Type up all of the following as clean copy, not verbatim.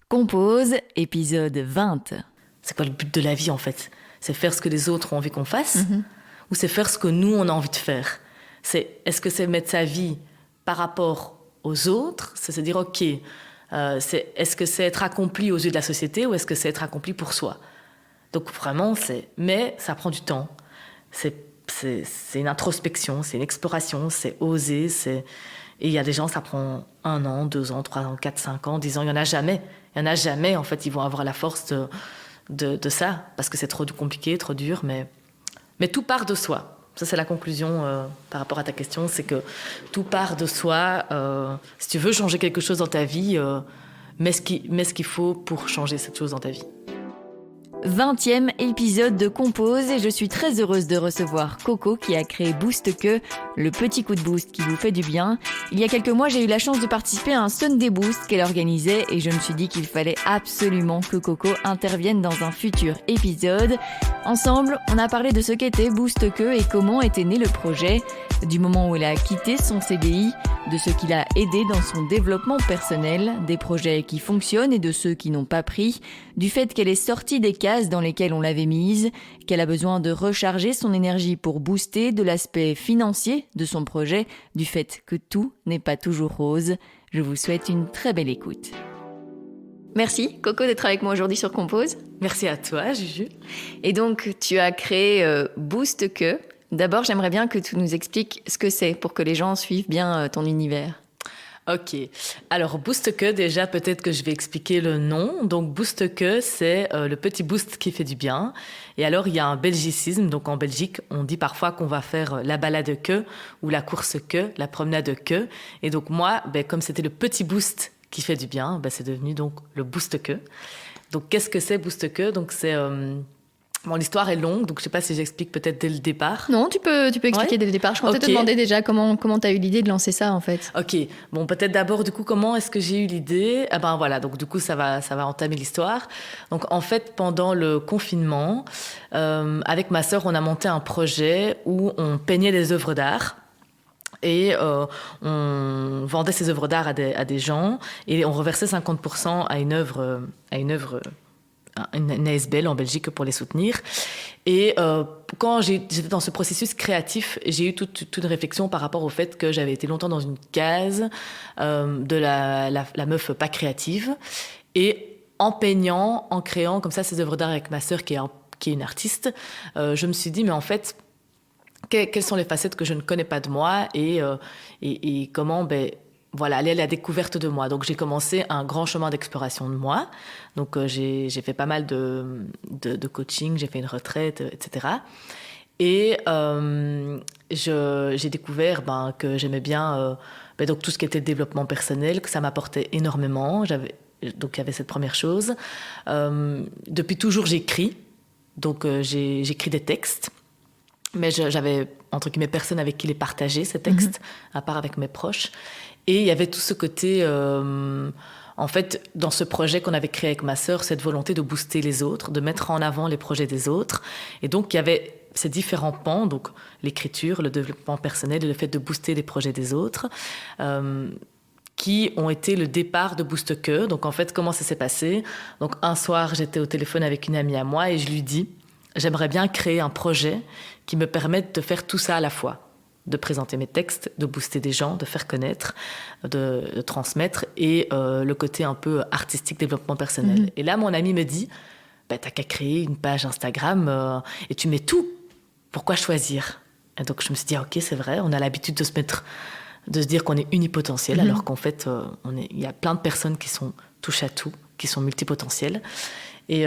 Compose, épisode 20. C'est quoi le but de la vie en fait? C'est faire ce que les autres ont envie qu'on fasse ou c'est faire ce que nous on a envie de faire? Est-ce que c'est mettre sa vie par rapport aux autres? C'est se dire ok, est-ce que c'est être accompli aux yeux de la société ou est-ce que c'est être accompli pour soi? Donc vraiment mais ça prend du temps. C'est une introspection, c'est une exploration, c'est oser, et il y a des gens, ça prend 1 an, 2 ans, 3 ans, 4, 5 ans, 10 ans, il n'y en a jamais. Il n'y en a jamais, en fait, ils vont avoir la force de ça, parce que c'est trop compliqué, trop dur, mais tout part de soi. Ça, c'est la conclusion par rapport à ta question, c'est que tout part de soi. Si tu veux changer quelque chose dans ta vie, mets ce qu'il faut pour changer cette chose dans ta vie. 20e épisode de Compose et je suis très heureuse de recevoir Coco qui a créé Boost Que, le petit coup de boost qui vous fait du bien. Il y a quelques mois, j'ai eu la chance de participer à un Sunday Boost qu'elle organisait et je me suis dit qu'il fallait absolument que Coco intervienne dans un futur épisode. Ensemble, on a parlé de ce qu'était Boost Que et comment était né le projet, du moment où elle a quitté son CDI, de ce qui l'a aidé dans son développement personnel, des projets qui fonctionnent et de ceux qui n'ont pas pris, du fait qu'elle est sortie des cases dans lesquelles on l'avait mise, qu'elle a besoin de recharger son énergie pour booster, de l'aspect financier de son projet, du fait que tout n'est pas toujours rose. Je vous souhaite une très belle écoute. Merci Coco d'être avec moi aujourd'hui sur Compose. Merci à toi, Juju. Et donc tu as créé Boost Que. D'abord, j'aimerais bien que tu nous expliques ce que c'est pour que les gens suivent bien ton univers. Ok. Alors, Boost Que, déjà, peut-être que je vais expliquer le nom. Donc, Boost Que, c'est le petit boost qui fait du bien. Et alors, il y a un belgicisme. Donc, en Belgique, on dit parfois qu'on va faire la balade que ou la course que, la promenade que. Et donc, moi, comme c'était le petit boost qui fait du bien, c'est devenu donc le Boost Que. Donc, qu'est-ce que c'est Boost Que? Donc, c'est... Bon, l'histoire est longue, donc je ne sais pas si j'explique peut-être dès le départ. Non, tu peux expliquer dès le départ. Je comptais te demander déjà comment tu as eu l'idée de lancer ça, en fait. Ok, bon, peut-être d'abord, du coup, comment est-ce que j'ai eu l'idée? Voilà, donc du coup, ça va entamer l'histoire. Donc, en fait, pendant le confinement, avec ma sœur, on a monté un projet où on peignait des œuvres d'art. Et on vendait ces œuvres d'art à des gens et on reversait 50% à une œuvre une ASBL en Belgique pour les soutenir. Et quand j'étais dans ce processus créatif, j'ai eu toute une réflexion par rapport au fait que j'avais été longtemps dans une case de la meuf pas créative. Et en peignant, en créant comme ça ces œuvres d'art avec ma sœur qui est une artiste, je me suis dit, mais en fait, quelles sont les facettes que je ne connais pas de moi et comment... Voilà, aller à la découverte de moi. Donc, j'ai commencé un grand chemin d'exploration de moi. Donc, j'ai fait pas mal de coaching, j'ai fait une retraite, etc. Et j'ai découvert que j'aimais bien donc tout ce qui était développement personnel, que ça m'apportait énormément. Donc, il y avait cette première chose. Depuis toujours, j'écris. Donc, j'écris des textes. Mais j'avais, entre guillemets, personne avec qui les partager, ces textes, à part avec mes proches. Et il y avait tout ce côté, en fait, dans ce projet qu'on avait créé avec ma sœur, cette volonté de booster les autres, de mettre en avant les projets des autres. Et donc, il y avait ces différents pans, donc l'écriture, le développement personnel et le fait de booster les projets des autres, qui ont été le départ de Boost Que. Donc, en fait, comment ça s'est passé? Donc, un soir, j'étais au téléphone avec une amie à moi et je lui dis, j'aimerais bien créer un projet qui me permette de faire tout ça à la fois. De présenter mes textes, de booster des gens, de faire connaître, de transmettre et le côté un peu artistique, développement personnel. Et là, mon ami me dit, t'as qu'à créer une page Instagram et tu mets tout. Pourquoi choisir? Et donc, je me suis dit, ok, c'est vrai, on a l'habitude de se dire qu'on est unipotentiel, alors qu'en fait, il y a plein de personnes qui sont touche à tout, qui sont multipotentielles. Et...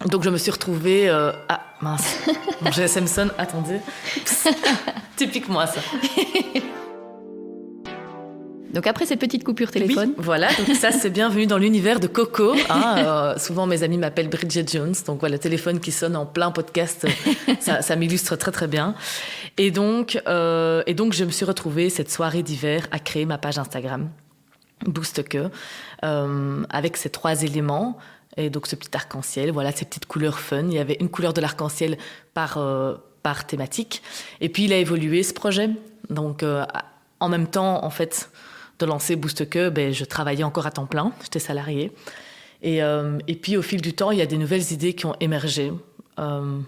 donc, je me suis retrouvée... Ah, mince. Mon GSM sonne. Attendez. Typiquement, ça. Donc, après cette petite coupure téléphone... Oui, voilà. Donc, ça, c'est bienvenue dans l'univers de Coco. Souvent, mes amis m'appellent Bridget Jones. Donc, voilà, le téléphone qui sonne en plein podcast, ça m'illustre très, très bien. Et donc, je me suis retrouvée cette soirée d'hiver à créer ma page Instagram, Boost Que, avec ces 3 éléments... Et donc, ce petit arc-en-ciel, voilà, ces petites couleurs fun. Il y avait une couleur de l'arc-en-ciel par thématique. Et puis, il a évolué, ce projet. Donc, en même temps, en fait, de lancer Boost Que, je travaillais encore à temps plein. J'étais salariée. Et puis, au fil du temps, il y a des nouvelles idées qui ont émergé. Je ne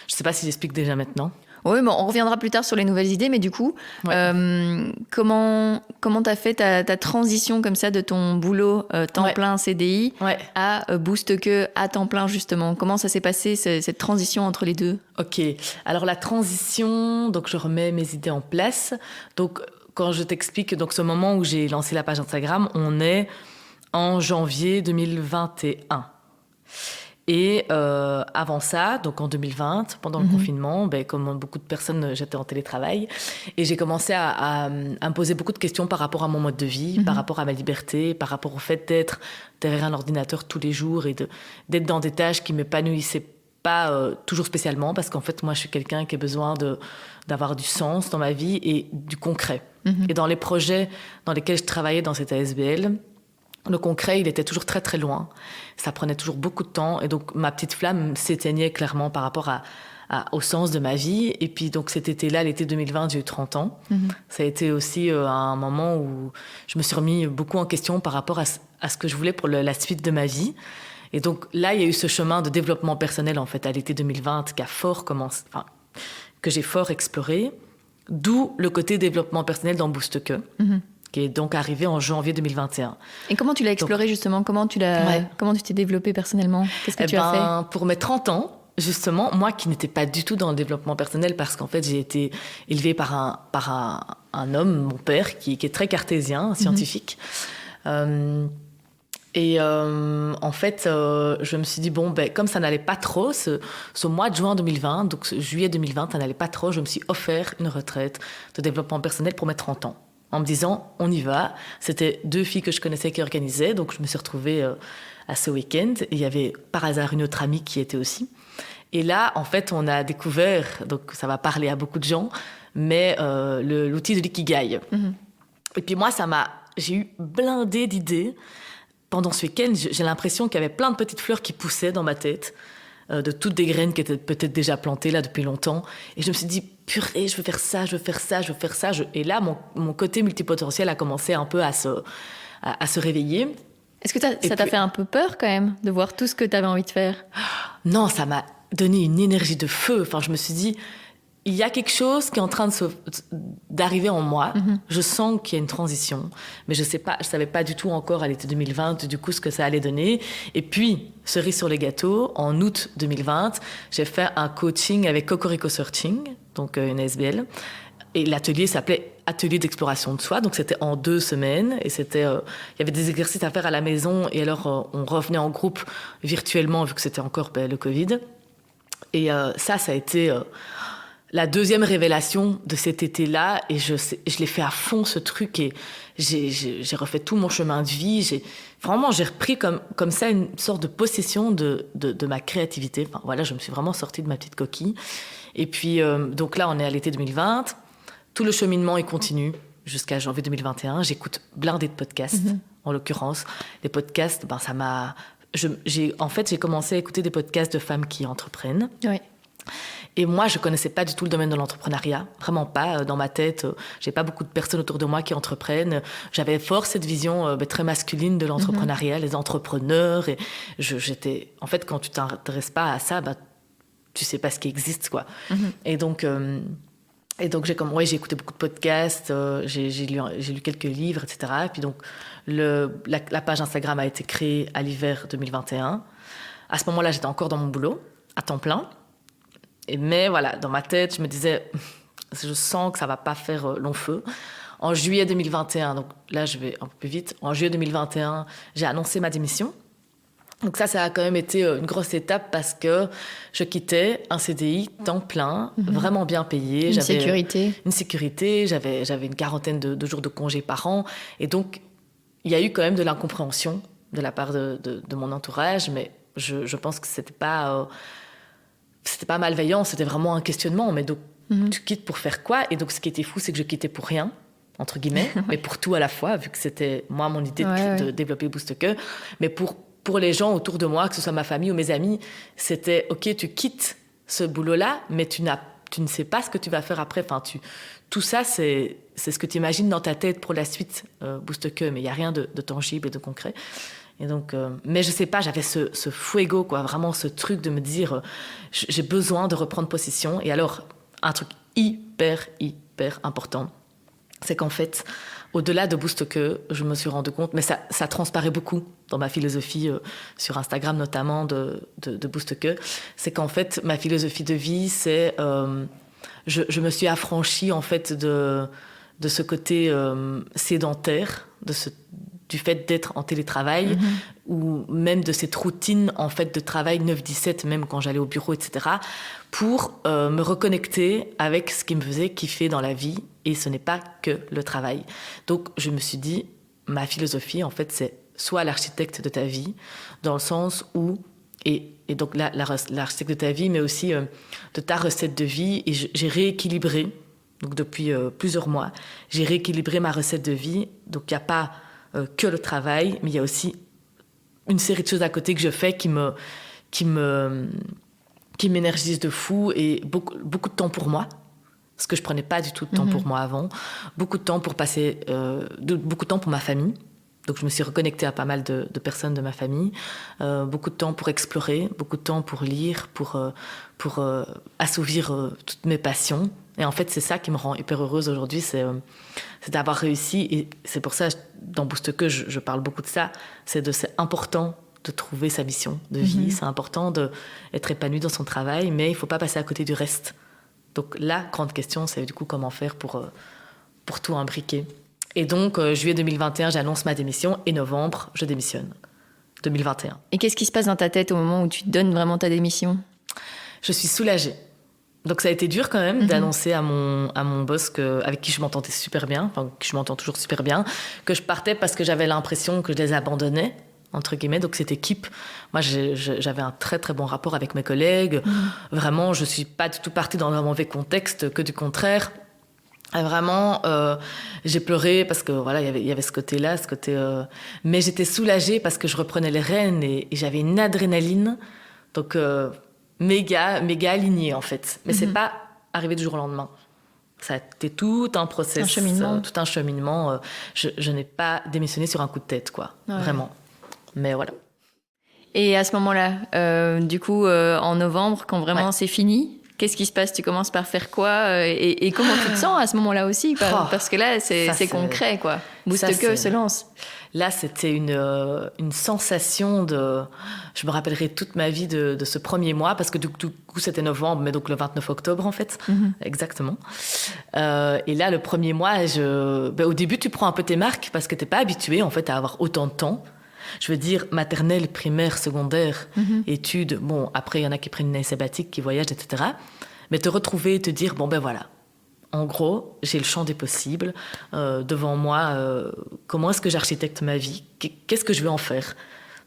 sais pas si j'explique déjà maintenant. Oui, bon, on reviendra plus tard sur les nouvelles idées, mais du coup, comment t'as fait ta transition comme ça de ton boulot temps plein CDI à Boost Que à temps plein justement? Comment ça s'est passé cette transition entre les deux? Ok, alors la transition, donc je remets mes idées en place. Donc quand je t'explique, donc ce moment où j'ai lancé la page Instagram, on est en janvier 2021. Et avant ça, donc en 2020, pendant le confinement, comme beaucoup de personnes, j'étais en télétravail. Et j'ai commencé à me poser beaucoup de questions par rapport à mon mode de vie, par rapport à ma liberté, par rapport au fait d'être derrière un ordinateur tous les jours et d'être dans des tâches qui ne m'épanouissaient pas toujours spécialement. Parce qu'en fait, moi, je suis quelqu'un qui a besoin d'avoir du sens dans ma vie et du concret. Et dans les projets dans lesquels je travaillais dans cette ASBL, le concret, il était toujours très, très loin. Ça prenait toujours beaucoup de temps. Et donc, ma petite flamme s'éteignait clairement par rapport au sens de ma vie. Et puis, donc, cet été-là, l'été 2020, j'ai eu 30 ans. Ça a été aussi un moment où je me suis remis beaucoup en question par rapport à ce que je voulais pour la suite de ma vie. Et donc, là, il y a eu ce chemin de développement personnel, en fait, à l'été 2020, que j'ai fort exploré. D'où le côté développement personnel dans Boost Que. Qui est donc arrivé en janvier 2021. Et comment tu l'as exploré justement? Comment tu t'es développé personnellement? Qu'est-ce que tu as fait? Pour mes 30 ans, justement, moi qui n'étais pas du tout dans le développement personnel parce qu'en fait j'ai été élevée par un homme, mon père, qui est très cartésien, scientifique. En fait, je me suis dit, comme ça n'allait pas trop, ce mois de juin 2020, donc juillet 2020, ça n'allait pas trop, je me suis offert une retraite de développement personnel pour mes 30 ans. En me disant, on y va. C'était 2 filles que je connaissais qui organisaient, donc je me suis retrouvée à ce week-end. Et il y avait par hasard une autre amie qui était aussi. Et là, en fait, on a découvert, donc ça va parler à beaucoup de gens, mais l'outil de l'ikigai. Et puis moi, j'ai eu blindé d'idées. Pendant ce week-end, j'ai l'impression qu'il y avait plein de petites fleurs qui poussaient dans ma tête, de toutes des graines qui étaient peut-être déjà plantées là depuis longtemps. Et je me suis dit, purée, je veux faire ça, je veux faire ça, je veux faire ça. Et là, mon côté multipotentiel a commencé un peu à se réveiller. Est-ce que ça t'a fait un peu peur quand même de voir tout ce que tu avais envie de faire? Non, ça m'a donné une énergie de feu. Enfin, je me suis dit, il y a quelque chose qui est en train d'arriver en moi. Je sens qu'il y a une transition, mais je savais pas du tout encore à l'été 2020 du coup ce que ça allait donner. Et puis, cerise sur les gâteaux, en août 2020, j'ai fait un coaching avec Cocorico Searching, donc une ASBL. Et l'atelier s'appelait Atelier d'exploration de soi. Donc, c'était en 2 semaines. Et il y avait des exercices à faire à la maison. Et alors, on revenait en groupe virtuellement, vu que c'était encore le Covid. Et ça a été la deuxième révélation de cet été-là. Et je l'ai fait à fond, ce truc. Et j'ai refait tout mon chemin de vie. J'ai repris comme ça une sorte de possession de ma créativité. Enfin, voilà, je me suis vraiment sortie de ma petite coquille. Et puis, donc là, on est à l'été 2020. Tout le cheminement est continu jusqu'à janvier 2021. J'écoute blindé de podcasts, en l'occurrence. Les podcasts, j'ai commencé à écouter des podcasts de femmes qui entreprennent. Oui. Et moi, je connaissais pas du tout le domaine de l'entrepreneuriat. Vraiment pas. Dans ma tête, j'ai pas beaucoup de personnes autour de moi qui entreprennent. J'avais fort cette vision très masculine de l'entrepreneuriat, les entrepreneurs. Et en fait, quand tu t'intéresses pas à ça, tu sais pas ce qui existe, quoi. Et donc j'ai écouté beaucoup de podcasts, j'ai lu quelques livres, etc. Et puis donc, la page Instagram a été créée à l'hiver 2021. À ce moment-là, j'étais encore dans mon boulot, à temps plein. Mais voilà, dans ma tête, je me disais, je sens que ça va pas faire long feu. En juillet 2021, donc là, je vais un peu plus vite. En juillet 2021, j'ai annoncé ma démission. Donc ça a quand même été une grosse étape parce que je quittais un CDI temps plein, vraiment bien payé. Une sécurité, j'avais une 40aine de jours de congés par an. Et donc, il y a eu quand même de l'incompréhension de la part de mon entourage, mais je pense que c'était pas malveillant, c'était vraiment un questionnement. Mais donc, tu quittes pour faire quoi? Et donc, ce qui était fou, c'est que je quittais pour rien, entre guillemets, mais pour tout à la fois, vu que c'était, moi, mon idée de développer Boost Que. Mais pour les gens autour de moi, que ce soit ma famille ou mes amis, c'était, OK, tu quittes ce boulot-là, mais tu ne sais pas ce que tu vas faire après. Enfin, tout ça, c'est ce que tu imagines dans ta tête pour la suite, Boost Que, mais il n'y a rien de tangible et de concret. Et donc, mais je sais pas, j'avais ce fuego, quoi, vraiment ce truc de me dire, j'ai besoin de reprendre possession. Et alors, un truc hyper important, c'est qu'en fait, au-delà de Boost Que, je me suis rendu compte, mais ça transparaît beaucoup dans ma philosophie, sur Instagram notamment, de Boost Que, c'est qu'en fait, ma philosophie de vie, c'est... je me suis affranchie, en fait, de ce côté sédentaire, du fait d'être en télétravail, ou même de cette routine, en fait, de travail 9-17, même quand j'allais au bureau, etc., pour me reconnecter avec ce qui me faisait kiffer dans la vie, et ce n'est pas que le travail. Donc, je me suis dit, ma philosophie, en fait, c'est sois l'architecte de ta vie, dans le sens où, et donc l'architecte de ta vie, mais aussi de ta recette de vie, et j'ai rééquilibré, donc depuis plusieurs mois, j'ai rééquilibré ma recette de vie, donc il n'y a pas que le travail, mais il y a aussi une série de choses à côté que je fais qui m'énergisent de fou, et beaucoup de temps pour moi, parce que je prenais pas du tout de temps pour moi avant, beaucoup de temps pour passer, beaucoup de temps pour ma famille. Donc je me suis reconnectée à pas mal de personnes de ma famille, beaucoup de temps pour explorer, beaucoup de temps pour lire, pour assouvir toutes mes passions. Et en fait, c'est ça qui me rend hyper heureuse aujourd'hui, c'est d'avoir réussi. Et c'est pour ça, dans Boost Que, je parle beaucoup de ça. C'est important de trouver sa mission de vie. C'est important d'être épanoui dans son travail, mais il ne faut pas passer à côté du reste. Donc la grande question, c'est du coup comment faire pour tout imbriquer. Et donc, juillet 2021, j'annonce ma démission, et novembre, je démissionne. 2021. Et qu'est-ce qui se passe dans ta tête au moment où tu donnes vraiment ta démission ? Je suis soulagée. Donc ça a été dur quand même d'annoncer à mon boss avec qui je m'entendais super bien, enfin qui je m'entends toujours super bien, que je partais parce que j'avais l'impression que je les abandonnais, entre guillemets. Donc cette équipe, moi j'avais un très très bon rapport avec mes collègues. Vraiment, je suis pas du tout partie dans un mauvais contexte, que du contraire. Et vraiment, j'ai pleuré parce que voilà, il y avait ce côté-là, mais j'étais soulagée parce que je reprenais les rênes, et j'avais une adrénaline. Donc méga alignée, en fait. Mais c'est pas arrivé du jour au lendemain. Ça a été tout un process, tout un cheminement. Je n'ai pas démissionné sur un coup de tête, quoi. Ouais. Vraiment. Mais voilà. Et à ce moment-là, du coup, en novembre, quand vraiment c'est fini, qu'est-ce qui se passe ? Tu commences par faire quoi ? Et comment tu te sens à ce moment-là aussi ? Parce que là, c'est concret, quoi. Boost Que se lance. Là, c'était une sensation de... Je me rappellerai toute ma vie de ce premier mois, parce que du coup, c'était novembre, mais donc le 29 octobre, en fait. Exactement. Et là, le premier mois, au début, tu prends un peu tes marques, parce que t'es pas habitué, en fait, à avoir autant de temps. Je veux dire, maternelle, primaire, secondaire, études. Bon, après, il y en a qui prennent une année sabbatique, qui voyagent, etc. Mais te retrouver et te dire, bon, ben voilà. En gros, j'ai le champ des possibles devant moi. Comment est-ce que j'architecte ma vie ? Qu'est-ce que je vais en faire ?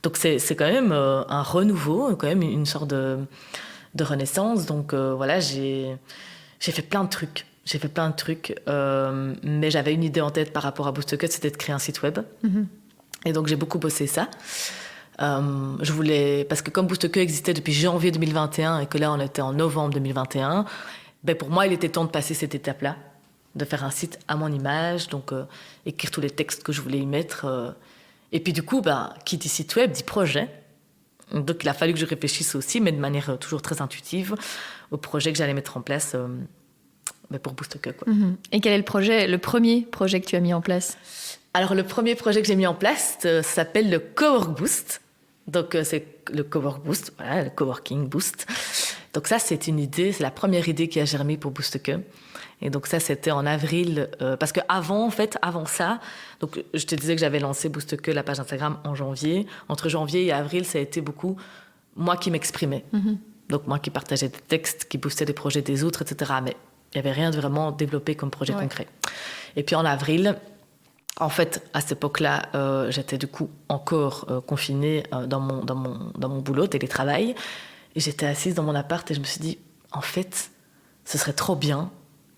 Donc, c'est quand même un renouveau, quand même une sorte de renaissance. Donc, voilà, j'ai fait plein de trucs. Mais j'avais une idée en tête par rapport à Boost Que, c'était de créer un site web. Et donc, j'ai beaucoup bossé ça. Je voulais... Parce que comme Boost Que existait depuis janvier 2021 et que là, on était en novembre 2021... Ben pour moi, il était temps de passer cette étape-là, de faire un site à mon image, donc écrire tous les textes que je voulais y mettre. Et puis du coup, qui dit site web, dit projet. Donc il a fallu que je réfléchisse aussi, mais de manière toujours très intuitive, au projet que j'allais mettre en place pour Boost Que, quoi. Et quel est le premier projet que tu as mis en place ? Alors le premier projet que j'ai mis en place s'appelle le Cowork Boost. Donc c'est le Cowork Boost, voilà, le Coworking Boost. Donc ça, c'est une idée, c'est la première idée qui a germé pour Boost Que. Et donc ça, c'était en avril. Parce qu'avant ça, donc je te disais que j'avais lancé Boost Que, la page Instagram, en janvier. Entre janvier et avril, ça a été beaucoup moi qui m'exprimais. Donc moi qui partageais des textes, qui boostais des projets des autres, etc. Mais il n'y avait rien de vraiment développé comme projet concret. Et puis en avril... En fait, à cette époque-là, j'étais du coup encore confinée dans mon boulot, télétravail. Et j'étais assise dans mon appart et je me suis dit, en fait, ce serait trop bien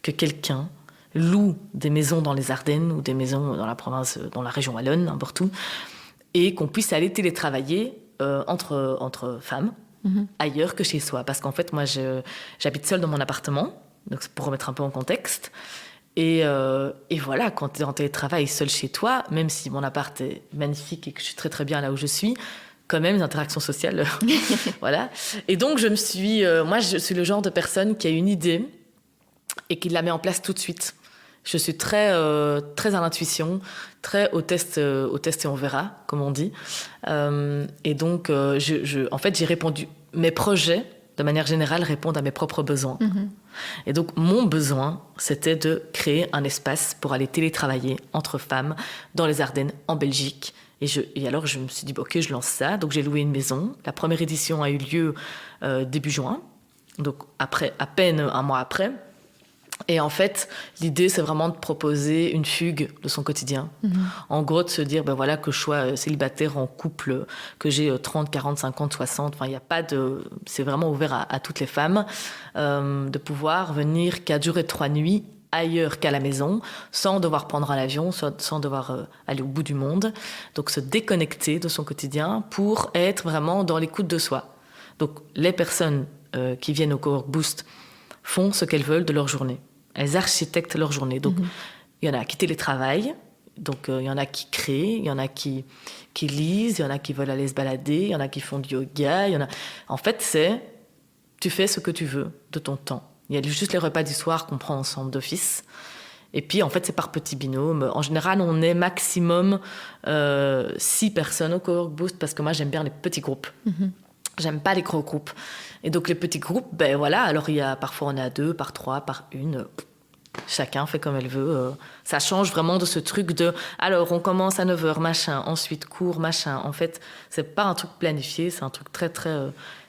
que quelqu'un loue des maisons dans les Ardennes ou des maisons dans la province, dans la région wallonne, n'importe où, et qu'on puisse aller télétravailler entre femmes ailleurs que chez soi. Parce qu'en fait, moi, j'habite seule dans mon appartement, donc c'est pour remettre un peu en contexte. Et voilà, quand tu es en télétravail seul chez toi, même si mon appart est magnifique et que je suis très très bien là où je suis, quand même, les interactions sociales, voilà. Et donc, moi, je suis le genre de personne qui a une idée et qui la met en place tout de suite. Je suis très à l'intuition, très au test et on verra, comme on dit. Et donc, en fait, j'ai répondu. Mes projets, de manière générale, répondent à mes propres besoins. Et donc, mon besoin, c'était de créer un espace pour aller télétravailler entre femmes dans les Ardennes, en Belgique. Et alors, je me suis dit, OK, je lance ça. Donc, j'ai loué une maison. La première édition a eu lieu début juin, donc à peine un mois après. Et en fait, l'idée, c'est vraiment de proposer une fugue de son quotidien. En gros, de se dire, ben voilà, que je sois célibataire, en couple, que j'ai 30, 40, 50, 60, enfin, il n'y a pas de... C'est vraiment ouvert à toutes les femmes, de pouvoir venir 4 jours et 3 nuits ailleurs qu'à la maison, sans devoir prendre un avion, sans devoir aller au bout du monde. Donc, se déconnecter de son quotidien pour être vraiment dans l'écoute de soi. Donc, les personnes qui viennent au Cowork Boost font ce qu'elles veulent de leur journée. Elles architectent leur journée. Donc, il y en a qui télétravaillent, donc il y en a qui créent, il y en a qui lisent, il y en a qui veulent aller se balader, il y en a qui font du yoga. En fait, tu fais ce que tu veux de ton temps. Il y a juste les repas du soir qu'on prend ensemble d'office. Et puis, en fait, c'est par petits binômes. En général, on est maximum 6 personnes au Cowork Boost parce que moi, j'aime bien les petits groupes. J'aime pas les gros groupes. Et donc, les petits groupes, ben voilà, alors parfois on est à 2, par 3, par 1. Chacun fait comme elle veut. Ça change vraiment de ce truc de... Alors, on commence à 9h, machin, ensuite cours, machin. En fait, c'est pas un truc planifié, c'est un truc très, très,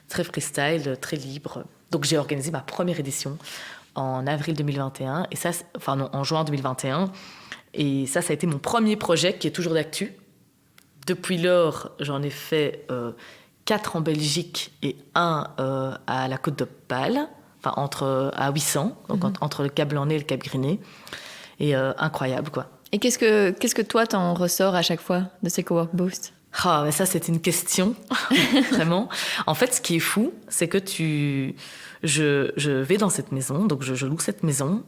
très freestyle, très libre. Donc, j'ai organisé ma première édition en avril 2021. Et ça, en juin 2021. Et ça a été mon premier projet qui est toujours d'actu. Depuis lors, j'en ai fait... 4 en Belgique et 1 à la Côte d'Opale, enfin à 800, donc entre le Cap Blanc-Nez et le Cap Griné. Et incroyable, quoi. Et qu'est-ce que toi, t'en ressors à chaque fois de ces Cowork Boost ? Mais ça, c'est une question, vraiment. En fait, ce qui est fou, c'est que je vais dans cette maison, donc je loue cette maison,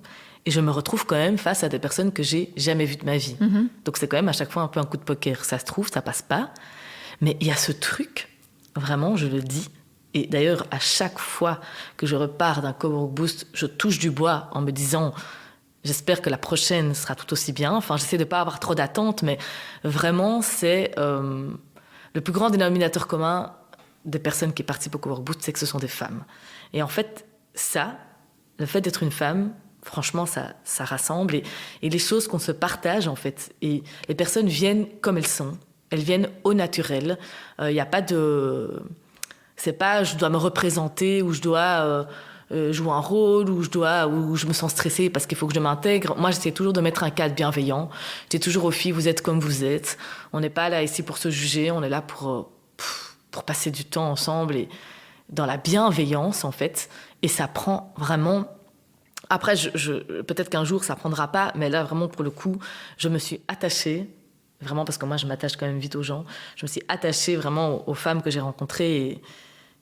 et je me retrouve quand même face à des personnes que j'ai jamais vues de ma vie. Donc c'est quand même à chaque fois un peu un coup de poker. Ça se trouve, ça passe pas. Mais il y a ce truc... Vraiment, je le dis. Et d'ailleurs, à chaque fois que je repars d'un Cowork Boost, je touche du bois en me disant j'espère que la prochaine sera tout aussi bien. Enfin, j'essaie de ne pas avoir trop d'attentes, mais vraiment, c'est le plus grand dénominateur commun des personnes qui participent au Cowork Boost, c'est que ce sont des femmes. Et en fait, le fait d'être une femme, franchement, ça rassemble. Et les choses qu'on se partage, en fait. Et les personnes viennent comme elles sont. Elles viennent au naturel. Il n'y a pas de... C'est pas je dois me représenter ou je dois jouer un rôle ou je me sens stressée parce qu'il faut que je m'intègre. Moi, j'essaie toujours de mettre un cadre bienveillant. Je dis toujours aux filles, vous êtes comme vous êtes. On n'est pas là ici pour se juger. On est là pour passer du temps ensemble et dans la bienveillance, en fait. Et ça prend vraiment... Après, peut-être qu'un jour, ça prendra pas. Mais là, vraiment, pour le coup, je me suis attachée. Vraiment, parce que moi, je m'attache quand même vite aux gens. Je me suis attachée vraiment aux femmes que j'ai rencontrées. Et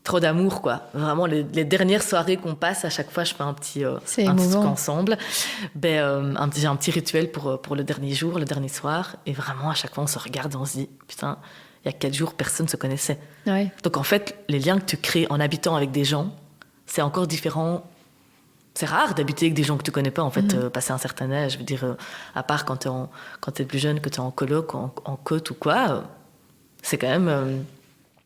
trop d'amour, quoi. Vraiment, les dernières soirées qu'on passe, à chaque fois, je fais un petit truc ensemble. J'ai un petit rituel pour le dernier jour, le dernier soir. Et vraiment, à chaque fois, on se regarde et on se dit, putain, il y a 4 jours, personne ne se connaissait. Ouais. Donc, en fait, les liens que tu crées en habitant avec des gens, c'est encore différent. C'est rare d'habiter avec des gens que tu connais pas, en fait, passer un certain âge. Je veux dire, à part quand t'es plus jeune, que t'es en coloc, en côte ou quoi, c'est quand même...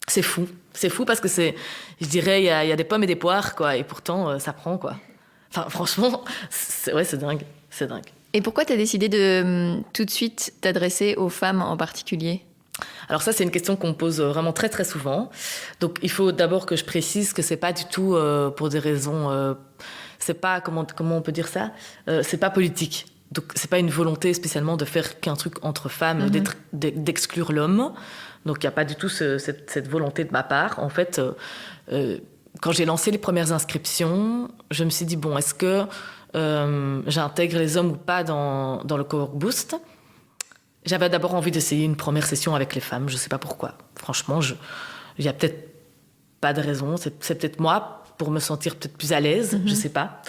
c'est fou. C'est fou parce que je dirais, il y a des pommes et des poires, quoi. Et pourtant, ça prend, quoi. Enfin, franchement, c'est dingue. C'est dingue. Et pourquoi t'as décidé de tout de suite t'adresser aux femmes en particulier ? Alors ça, c'est une question qu'on me pose vraiment très, très souvent. Donc, il faut d'abord que je précise que c'est pas du tout pour des raisons... c'est pas, comment on peut dire ça ? C'est pas politique. Donc, c'est pas une volonté spécialement de faire qu'un truc entre femmes, d'exclure l'homme. Donc, il n'y a pas du tout cette volonté de ma part. En fait, quand j'ai lancé les premières inscriptions, je me suis dit, bon, est-ce que j'intègre les hommes ou pas dans le Cowork Boost ? J'avais d'abord envie d'essayer une première session avec les femmes. Je ne sais pas pourquoi. Franchement, il n'y a peut-être pas de raison. C'est peut-être moi, pour me sentir peut-être plus à l'aise. Je ne sais pas.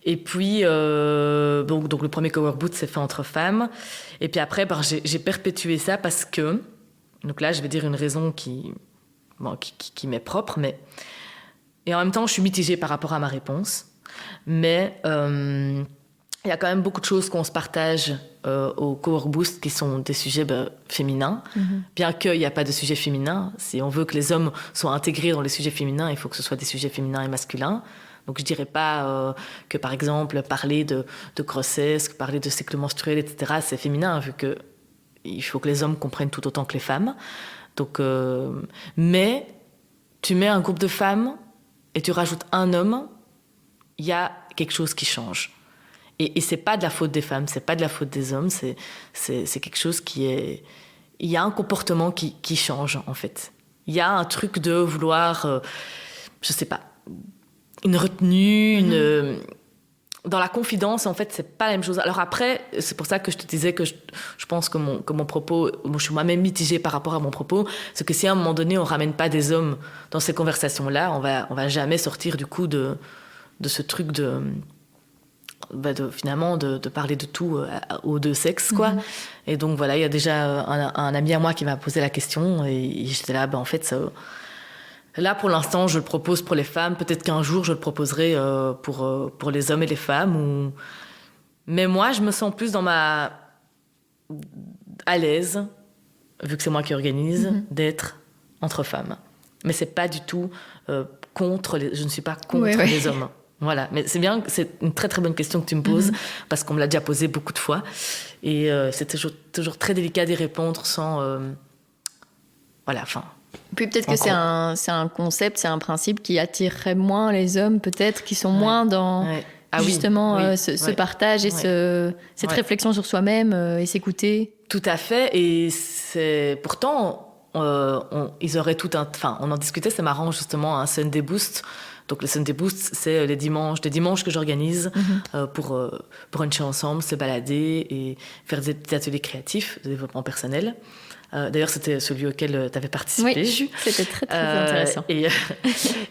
Et puis, donc le premier Cowork Boost s'est fait entre femmes. Et puis après, j'ai perpétué ça parce que, donc là, je vais dire une raison qui m'est propre, mais... Et en même temps, je suis mitigée par rapport à ma réponse. Mais il y a quand même beaucoup de choses qu'on se partage au Cowork Boost qui sont des sujets féminins. Bien qu'il n'y a pas de sujet féminin. Si on veut que les hommes soient intégrés dans les sujets féminins, il faut que ce soit des sujets féminins et masculins. Donc je ne dirais pas que, par exemple, parler de grossesse, parler de cycle menstruel, etc., c'est féminin, vu qu'il faut que les hommes comprennent tout autant que les femmes. Donc, mais tu mets un groupe de femmes et tu rajoutes un homme, il y a quelque chose qui change. Et c'est pas de la faute des femmes, c'est pas de la faute des hommes, c'est quelque chose qui est... Il y a un comportement qui change, en fait. Il y a un truc de vouloir, je sais pas, une retenue, dans la confidence, en fait, c'est pas la même chose. Alors après, c'est pour ça que je te disais que je pense que mon propos, je suis moi-même mitigée par rapport à mon propos, c'est que si à un moment donné, on ramène pas des hommes dans ces conversations-là, on va jamais sortir du coup de ce truc finalement de parler de tout aux deux sexes, quoi. Et donc voilà, il y a déjà un ami à moi qui m'a posé la question et j'étais là, en fait, là pour l'instant je le propose pour les femmes, peut-être qu'un jour je le proposerai pour les hommes et les femmes. Mais moi je me sens plus à l'aise, vu que c'est moi qui organise, d'être entre femmes. Mais c'est pas du tout je ne suis pas contre les hommes. Voilà, mais c'est une très très bonne question que tu me poses, parce qu'on me l'a déjà posée beaucoup de fois. Et c'est toujours très délicat d'y répondre sans... Puis peut-être que c'est un concept, c'est un principe qui attirerait moins les hommes, peut-être, qui sont moins dans ce partage et cette réflexion sur soi-même et s'écouter. Tout à fait, et pourtant, ils auraient on en discutait, c'est marrant justement, un Sunday Boost. Donc le Sunday Boost, c'est des dimanches que j'organise pour bruncher ensemble, se balader et faire des petits ateliers créatifs de développement personnel. D'ailleurs, c'était celui auquel tu avais participé. Oui, c'était très, très intéressant.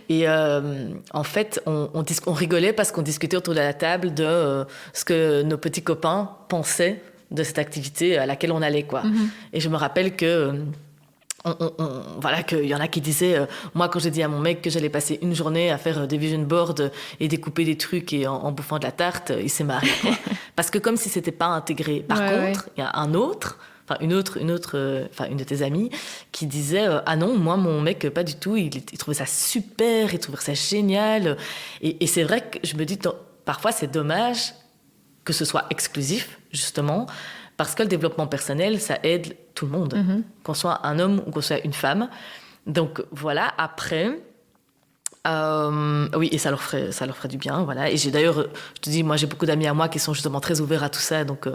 Et en fait, on rigolait parce qu'on discutait autour de la table de ce que nos petits copains pensaient de cette activité à laquelle on allait, quoi. Et je me rappelle que... qu'il y en a qui disaient moi quand j'ai dit à mon mec que j'allais passer une journée à faire des vision boards et découper des trucs et en bouffant de la tarte, il s'est marré, quoi. Parce que comme si c'était pas intégré. Par contre, il y a une de tes amies qui disait ah non, moi mon mec pas du tout, il trouvait ça super, il trouvait ça génial, et c'est vrai que je me dis parfois c'est dommage que ce soit exclusif, justement, parce que le développement personnel, ça aide tout le monde, qu'on soit un homme ou qu'on soit une femme. Donc voilà, après, oui, et ça leur ferait du bien, voilà. Et j'ai d'ailleurs, je te dis, moi j'ai beaucoup d'amis à moi qui sont justement très ouverts à tout ça, donc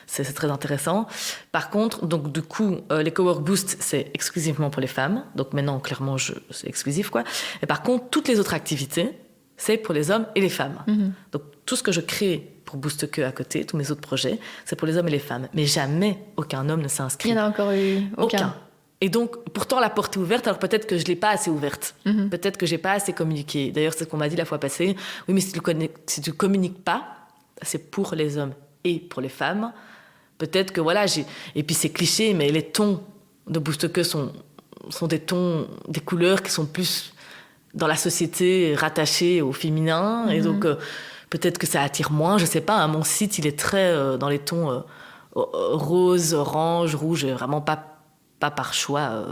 c'est très intéressant. Par contre, donc du coup, les Cowork Boost, c'est exclusivement pour les femmes. Donc maintenant, clairement, c'est exclusif, quoi. Et par contre, toutes les autres activités, c'est pour les hommes et les femmes. Donc tout ce que je crée pour Boost Que à côté, tous mes autres projets, c'est pour les hommes et les femmes. Mais jamais aucun homme ne s'est inscrit. Il n'y en a encore eu aucun. Et donc, pourtant, la porte est ouverte, alors peut-être que je ne l'ai pas assez ouverte. Peut-être que je n'ai pas assez communiqué. D'ailleurs, c'est ce qu'on m'a dit la fois passée. Oui, mais si tu ne communiques pas, c'est pour les hommes et pour les femmes. Peut-être que voilà, et puis c'est cliché, mais les tons de Boost Que sont des tons, des couleurs qui sont plus dans la société rattachées au féminin. Et donc... peut-être que ça attire moins, je sais pas. Mon site, il est très dans les tons rose, orange, rouge, vraiment pas par choix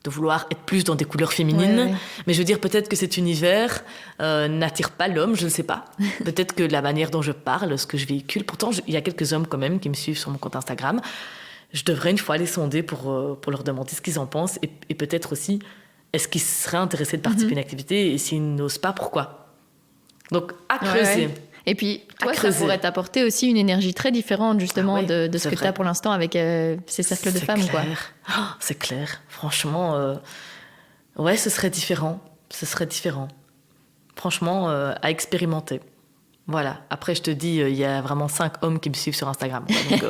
de vouloir être plus dans des couleurs féminines. Mais je veux dire, peut-être que cet univers n'attire pas l'homme, je ne sais pas. Peut-être que la manière dont je parle, ce que je véhicule... Pourtant, il y a quelques hommes quand même qui me suivent sur mon compte Instagram. Je devrais une fois les sonder pour leur demander ce qu'ils en pensent et peut-être aussi, est-ce qu'ils seraient intéressés de participer à une activité et s'ils n'osent pas, pourquoi ? Donc, à creuser. Et puis, toi, ça pourrait t'apporter aussi une énergie très différente, justement, de ce que tu as pour l'instant avec ces cercles de femmes, clair. Quoi. Oh, c'est clair. Franchement, ce serait différent. Franchement, à expérimenter. Voilà. Après, je te dis, il y a vraiment 5 hommes qui me suivent sur Instagram. Donc,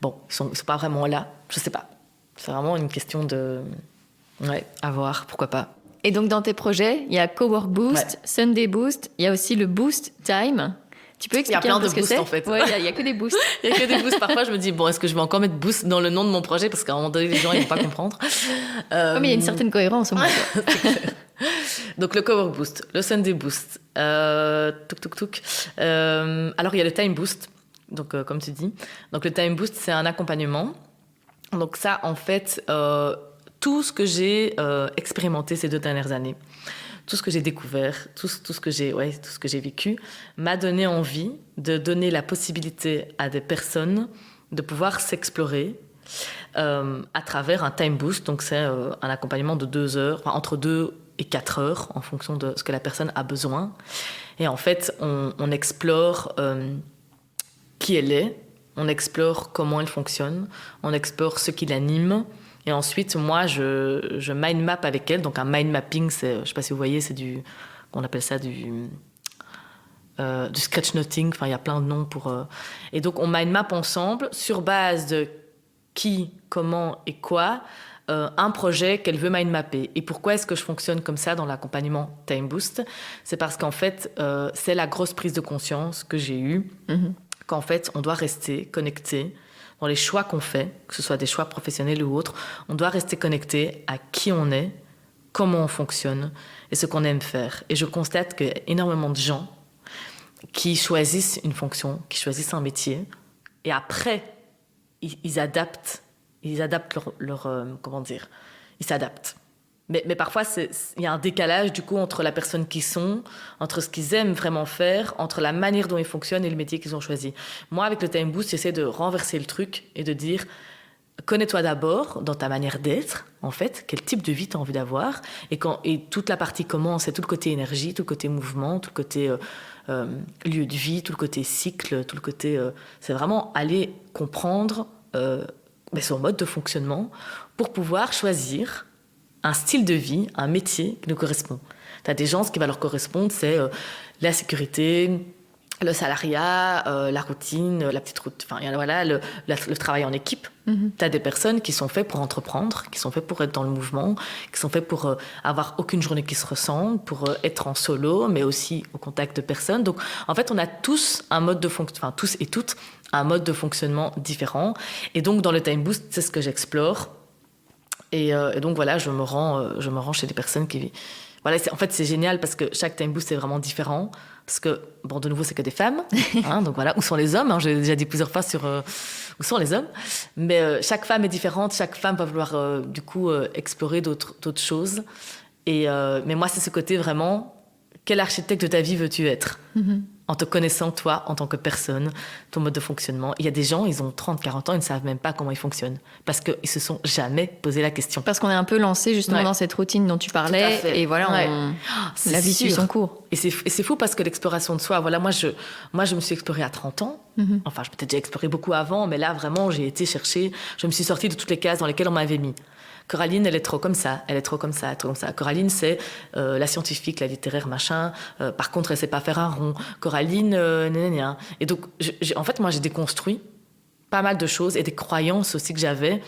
bon, ils sont pas vraiment là. Je sais pas. C'est vraiment une question de... à voir. Pourquoi pas. Et donc, dans tes projets, il y a Cowork Boost, Sunday Boost, il y a aussi le Boost Time. Tu peux Il y a expliquer plein un peu de ce que boosts, c'est? en fait. Ouais, il y a que des boosts. Il y a que des boosts. Parfois, je me dis, bon, est-ce que je vais encore mettre boost dans le nom de mon projet parce qu'à un moment donné, les gens, ils vont pas comprendre. Ouais, mais il y a une certaine cohérence au moins. Donc, le Cowork Boost, le Sunday Boost, tuk. Alors, il y a le Time Boost, donc, comme tu dis. Donc, le Time Boost, c'est un accompagnement. Donc, ça, en fait, tout ce que j'ai expérimenté ces 2 dernières années, tout ce que j'ai découvert, tout ce que j'ai vécu, m'a donné envie de donner la possibilité à des personnes de pouvoir s'explorer à travers un time boost. Donc, c'est un accompagnement de 2 heures, enfin, entre 2 et 4 heures, en fonction de ce que la personne a besoin. Et en fait, on explore qui elle est, on explore comment elle fonctionne, on explore ce qui l'anime. Et ensuite, moi, je mind map avec elle. Donc, un mind mapping, c'est, je ne sais pas si vous voyez, c'est on appelle ça du sketchnoting. Enfin, il y a plein de noms pour... Et donc, on mind map ensemble sur base de qui, comment et quoi, un projet qu'elle veut mind mapper. Et pourquoi est-ce que je fonctionne comme ça dans l'accompagnement Time Boost? C'est parce qu'en fait, c'est la grosse prise de conscience que j'ai eue, qu'en fait, on doit rester connecté dans les choix qu'on fait, que ce soit des choix professionnels ou autres. On doit rester connecté à qui on est, comment on fonctionne et ce qu'on aime faire. Et je constate qu'il y a énormément de gens qui choisissent une fonction, qui choisissent un métier, et après, ils adaptent leur comment dire, ils s'adaptent. Mais parfois, il y a un décalage du coup entre la personne qu'ils sont, entre ce qu'ils aiment vraiment faire, entre la manière dont ils fonctionnent et le métier qu'ils ont choisi. Moi, avec le Time Boost, j'essaie de renverser le truc et de dire, connais-toi d'abord dans ta manière d'être, en fait, quel type de vie tu as envie d'avoir. Et toute la partie comment, c'est tout le côté énergie, tout le côté mouvement, tout le côté lieu de vie, tout le côté cycle, tout le côté... c'est vraiment aller comprendre son mode de fonctionnement pour pouvoir choisir un style de vie, un métier qui nous correspond. Tu as des gens, ce qui va leur correspondre, c'est la sécurité, le salariat, la routine, la petite route, enfin voilà, le travail en équipe. Tu as des personnes qui sont faites pour entreprendre, qui sont faites pour être dans le mouvement, qui sont faites pour avoir aucune journée qui se ressemble, pour être en solo, mais aussi au contact de personnes. Donc, en fait, on a tous un mode de fonctionnement, enfin tous et toutes, un mode de fonctionnement différent. Et donc, dans le Time Boost, c'est ce que j'explore. Et donc voilà, je me rends chez des personnes qui... Voilà, en fait, c'est génial parce que chaque Time Boost est vraiment différent. Parce que, bon, de nouveau, c'est que des femmes. Hein, donc voilà, où sont les hommes, hein, j'ai déjà dit plusieurs fois sur où sont les hommes. Mais chaque femme est différente. Chaque femme va vouloir, du coup, explorer d'autres choses. Mais moi, c'est ce côté vraiment, quel architecte de ta vie veux-tu être en te connaissant, toi, en tant que personne, ton mode de fonctionnement. Il y a des gens, ils ont 30, 40 ans, ils ne savent même pas comment ils fonctionnent. Parce qu'ils ne se sont jamais posé la question. Parce qu'on est un peu lancé justement dans cette routine dont tu parlais. Et voilà, la vie suit son cours. Et c'est fou parce que l'exploration de soi, voilà, moi, je me suis explorée à 30 ans. Enfin, je peut-être déjà exploré beaucoup avant, mais là, vraiment, j'ai été chercher, je me suis sortie de toutes les cases dans lesquelles on m'avait mis. Coraline, elle est trop comme ça, elle est trop comme ça, trop comme ça. Coraline, c'est la scientifique, la littéraire, machin. Par contre, elle sait pas faire un rond. Coraline, gna. Et donc, en fait, moi, j'ai déconstruit pas mal de choses et des croyances aussi que j'avais.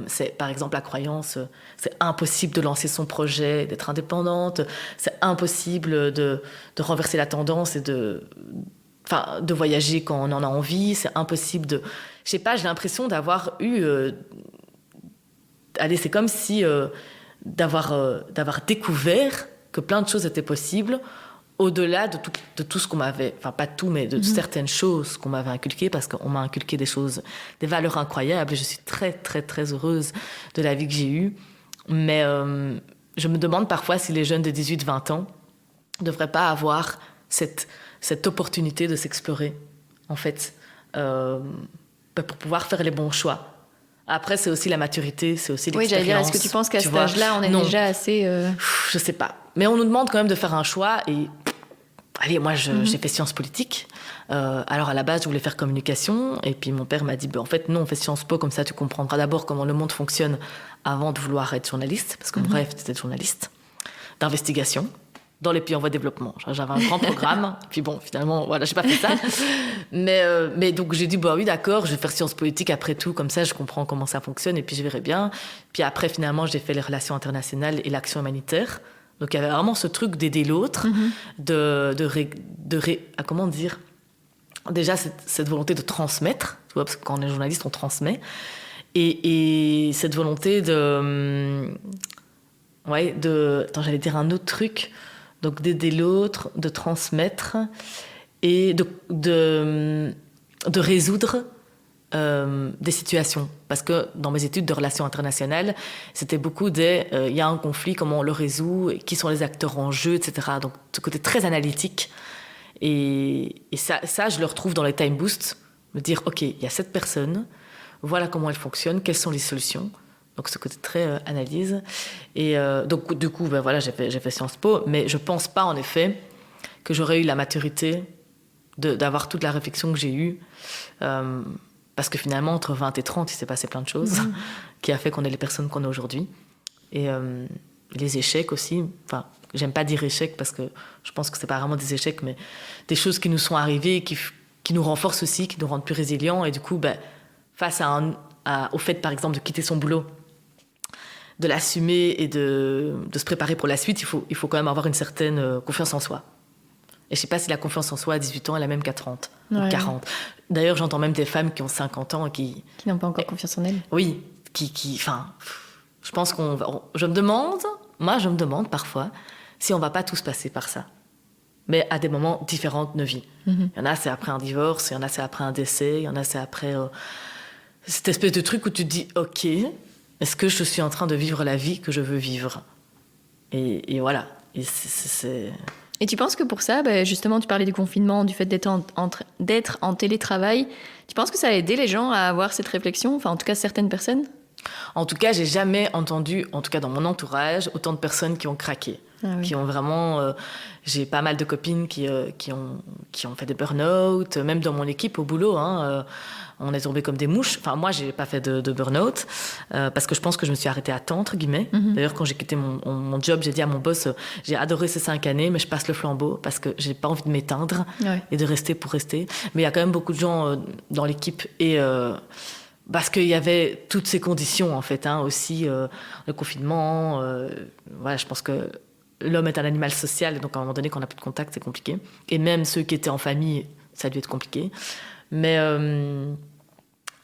C'est, par exemple, la croyance, c'est impossible de lancer son projet, d'être indépendante. C'est impossible de renverser la tendance et de voyager quand on en a envie. C'est impossible de... Je sais pas, j'ai l'impression d'avoir eu... Allez, c'est comme si d'avoir découvert que plein de choses étaient possibles au-delà de tout ce qu'on m'avait... Enfin, pas tout, mais de certaines choses qu'on m'avait inculquées, parce qu'on m'a inculqué des choses, des valeurs incroyables. Et je suis très, très, très heureuse de la vie que j'ai eue. Mais je me demande parfois si les jeunes de 18-20 ans ne devraient pas avoir cette opportunité de s'explorer, en fait, pour pouvoir faire les bons choix. Après, c'est aussi la maturité, c'est aussi l'expérience. Oui, j'allais dire, est-ce que tu penses qu'à cet âge-là, on est déjà assez... Je sais pas. Mais on nous demande quand même de faire un choix. Et allez, moi, j'ai fait sciences politiques. Alors, à la base, je voulais faire communication. Et puis, mon père m'a dit, en fait, non, on fait Sciences Po, comme ça, tu comprendras d'abord comment le monde fonctionne avant de vouloir être journaliste. Parce que mon rêve, c'était d'être journaliste. D'investigation. Dans les pays en voie de développement. J'avais un grand programme. Puis bon, finalement, voilà, j'ai pas fait ça. Mais donc, j'ai dit, oui, d'accord, je vais faire sciences politiques après tout. Comme ça, je comprends comment ça fonctionne et puis je verrai bien. Puis après, finalement, j'ai fait les relations internationales et l'action humanitaire. Donc, il y avait vraiment ce truc d'aider l'autre, comment dire, déjà cette volonté de transmettre, tu vois, parce que quand on est journaliste, on transmet. Et cette volonté attends, j'allais dire un autre truc, donc d'aider l'autre, de transmettre et de résoudre des situations. Parce que dans mes études de relations internationales, c'était beaucoup il y a un conflit, comment on le résout, qui sont les acteurs en jeu, etc. Donc ce côté très analytique. Et ça, je le retrouve dans les time boosts, me dire, OK, il y a cette personne, voilà comment elle fonctionne, quelles sont les solutions. Donc ce côté très analyse. Et donc du coup, j'ai fait Sciences Po, mais je pense pas en effet que j'aurais eu la maturité d'avoir toute la réflexion que j'ai eue. Parce que finalement, entre 20 et 30, il s'est passé plein de choses qui a fait qu'on est les personnes qu'on est aujourd'hui. Et les échecs aussi. Enfin, j'aime pas dire échecs parce que je pense que c'est pas vraiment des échecs, mais des choses qui nous sont arrivées, qui nous renforcent aussi, qui nous rendent plus résilients. Et du coup, face au fait, par exemple, de quitter son boulot, de l'assumer et de se préparer pour la suite, il faut quand même avoir une certaine confiance en soi. Et je sais pas si la confiance en soi à 18 ans est la même qu'à 30 ou 40. D'ailleurs, j'entends même des femmes qui ont 50 ans qui n'ont pas encore confiance en elles. Oui, enfin, je pense je me demande parfois si on va pas tous passer par ça. Mais à des moments différents de nos vies. Il y en a, c'est après un divorce, il y en a, c'est après un décès, il y en a, c'est après cette espèce de truc où tu te dis, OK, est-ce que je suis en train de vivre la vie que je veux vivre ? Et voilà. Et c'est... Et tu penses que pour ça, justement, tu parlais du confinement, du fait d'être en télétravail, tu penses que ça a aidé les gens à avoir cette réflexion, enfin en tout cas certaines personnes ? En tout cas, j'ai jamais entendu, en tout cas dans mon entourage, autant de personnes qui ont craqué. Qui ont vraiment... j'ai pas mal de copines qui ont fait des burn-out, même dans mon équipe au boulot, on est tombés comme des mouches. Enfin, moi, j'ai pas fait de burn-out parce que je pense que je me suis arrêtée à temps, entre guillemets. D'ailleurs, quand j'ai quitté mon job, j'ai dit à mon boss, j'ai adoré ces 5 années, mais je passe le flambeau parce que j'ai pas envie de m'éteindre et de rester pour rester. Mais il y a quand même beaucoup de gens dans l'équipe et... parce qu'il y avait toutes ces conditions, en fait, aussi, le confinement. Je pense que l'homme est un animal social, et donc à un moment donné, quand on n'a plus de contact, c'est compliqué. Et même ceux qui étaient en famille, ça a dû être compliqué. Mais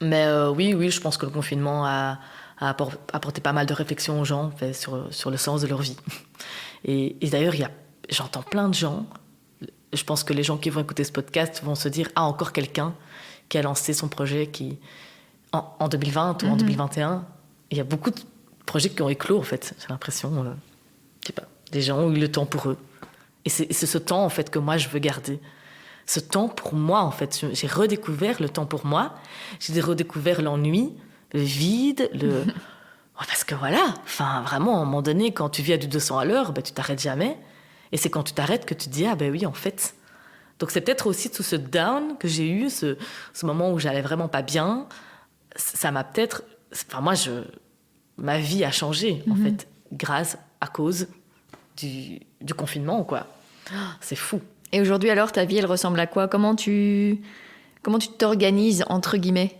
oui, je pense que le confinement a apporté pas mal de réflexions aux gens sur le sens de leur vie. Et d'ailleurs, j'entends plein de gens, je pense que les gens qui vont écouter ce podcast vont se dire « Ah, encore quelqu'un qui a lancé son projet en 2020 ou en 2021 ». Il y a beaucoup de projets qui ont éclos, en fait, j'ai l'impression. Je sais pas, des gens ont eu le temps pour eux. Et c'est ce temps, en fait, que moi, je veux garder. Ce temps pour moi, en fait. J'ai redécouvert le temps pour moi. J'ai redécouvert l'ennui, le vide, parce que voilà, enfin, vraiment, à un moment donné, quand tu vis à du 200 à l'heure, tu t'arrêtes jamais. Et c'est quand tu t'arrêtes que tu te dis, ah oui, en fait. Donc c'est peut-être aussi tout ce down que j'ai eu, ce moment où j'allais vraiment pas bien. Ça m'a peut-être... Enfin, moi, ma vie a changé, en fait, à cause du confinement, quoi. C'est fou. Et aujourd'hui, alors, ta vie, elle ressemble à quoi ? Comment tu t'organises, entre guillemets ?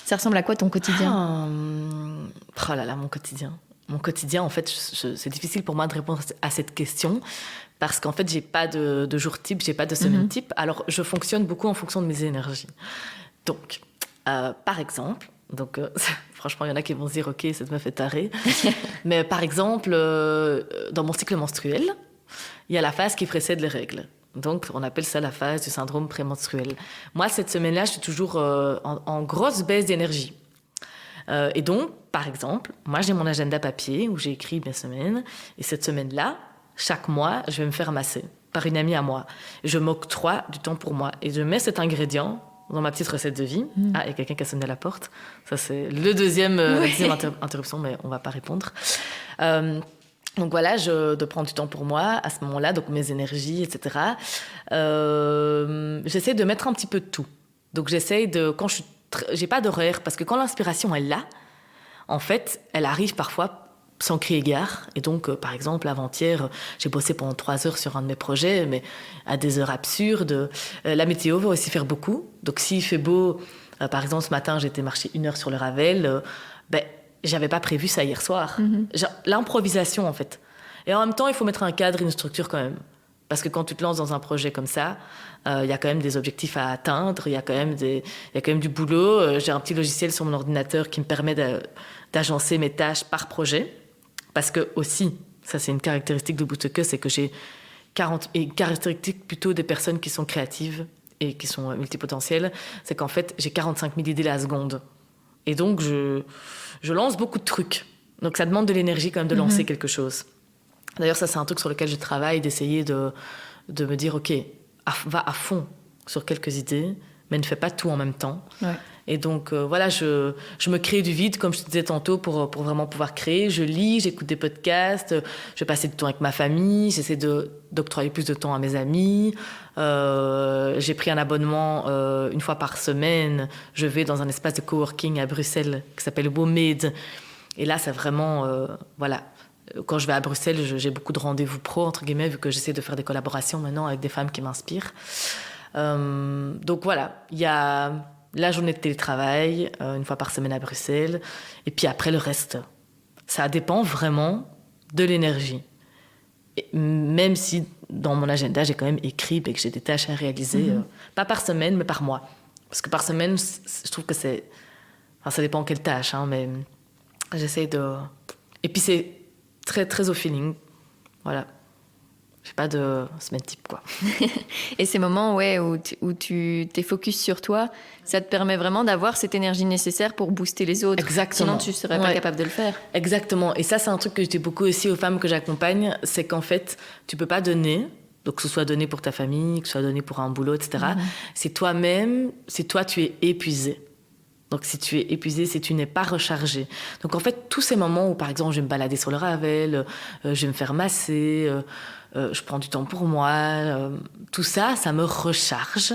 Ça ressemble à quoi, ton quotidien ? Oh là là, mon quotidien. Mon quotidien, en fait, c'est difficile pour moi de répondre à cette question parce qu'en fait, j'ai pas de jour type, j'ai pas de semaine type. Alors, je fonctionne beaucoup en fonction de mes énergies. Donc, par exemple... Donc, franchement, il y en a qui vont se dire « Ok, cette meuf est tarée ». Mais par exemple, dans mon cycle menstruel, il y a la phase qui précède les règles. Donc, on appelle ça la phase du syndrome prémenstruel. Moi, cette semaine-là, je suis toujours en grosse baisse d'énergie. Et donc, par exemple, moi, j'ai mon agenda papier où j'ai écrit mes semaines. Et cette semaine-là, chaque mois, je vais me faire masser par une amie à moi. Je m'octroie du temps pour moi. Et je mets cet ingrédient dans ma petite recette de vie. Ah, il y a quelqu'un qui a sonné à la porte. Ça, c'est la deuxième interruption, mais on ne va pas répondre. Donc voilà, de prendre du temps pour moi à ce moment-là, donc mes énergies, etc. J'essaie de mettre un petit peu de tout. Donc j'essaie quand j'ai pas d'horaire, parce que quand l'inspiration est là, en fait, elle arrive parfois sans crier gare. Et donc, par exemple, avant-hier, j'ai bossé pendant 3 heures sur un de mes projets, mais à des heures absurdes. La météo va aussi faire beaucoup. Donc, s'il fait beau, par exemple, ce matin, j'ai été marcher 1 heure sur le Ravel, j'avais pas prévu ça hier soir. Genre, l'improvisation, en fait. Et en même temps, il faut mettre un cadre, une structure quand même. Parce que quand tu te lances dans un projet comme ça, il y a quand même des objectifs à atteindre, il y a quand même du boulot. J'ai un petit logiciel sur mon ordinateur qui me permet d'agencer mes tâches par projet. Parce que aussi, ça c'est une caractéristique de Boost Que, c'est que j'ai une caractéristique plutôt des personnes qui sont créatives et qui sont multipotentielles, c'est qu'en fait, j'ai 45 000 idées la seconde. Et donc, je lance beaucoup de trucs. Donc, ça demande de l'énergie quand même de lancer quelque chose. D'ailleurs, ça, c'est un truc sur lequel je travaille, d'essayer de me dire, OK, va à fond sur quelques idées, mais ne fais pas tout en même temps. Ouais. Et donc, voilà, je me crée du vide, comme je te disais tantôt, pour vraiment pouvoir créer. Je lis, j'écoute des podcasts, je vais passer du temps avec ma famille, j'essaie d'octroyer plus de temps à mes amis. J'ai pris un abonnement une fois par semaine. Je vais dans un espace de coworking à Bruxelles qui s'appelle WOMED. Et là, c'est vraiment... voilà. Quand je vais à Bruxelles, j'ai beaucoup de rendez-vous pro, entre guillemets, vu que j'essaie de faire des collaborations maintenant avec des femmes qui m'inspirent. Donc voilà, il y a la journée de télétravail, une fois par semaine à Bruxelles. Et puis après, le reste. Ça dépend vraiment de l'énergie. Et même si dans mon agenda, j'ai quand même écrit et que j'ai des tâches à réaliser, pas par semaine, mais par mois. Parce que par semaine, je trouve que c'est... Enfin, ça dépend quelle tâche, hein, mais j'essaie de... Et puis c'est très, très au feeling. Voilà. J'ai pas de semaine type, quoi. Et ces moments où tu t'es focus sur toi, ça te permet vraiment d'avoir cette énergie nécessaire pour booster les autres. Exactement. Sinon, tu serais pas capable de le faire. Exactement. Et ça, c'est un truc que je dis beaucoup aussi aux femmes que j'accompagne, c'est qu'en fait, tu peux pas donner, donc que ce soit donné pour ta famille, que ce soit donné pour un boulot, etc. C'est toi-même, c'est toi, tu es épuisé. Donc, si tu es épuisé, si tu n'es pas rechargé. Donc, en fait, tous ces moments où, par exemple, je vais me balader sur le Ravel, je vais me faire masser, je prends du temps pour moi, tout ça, ça me recharge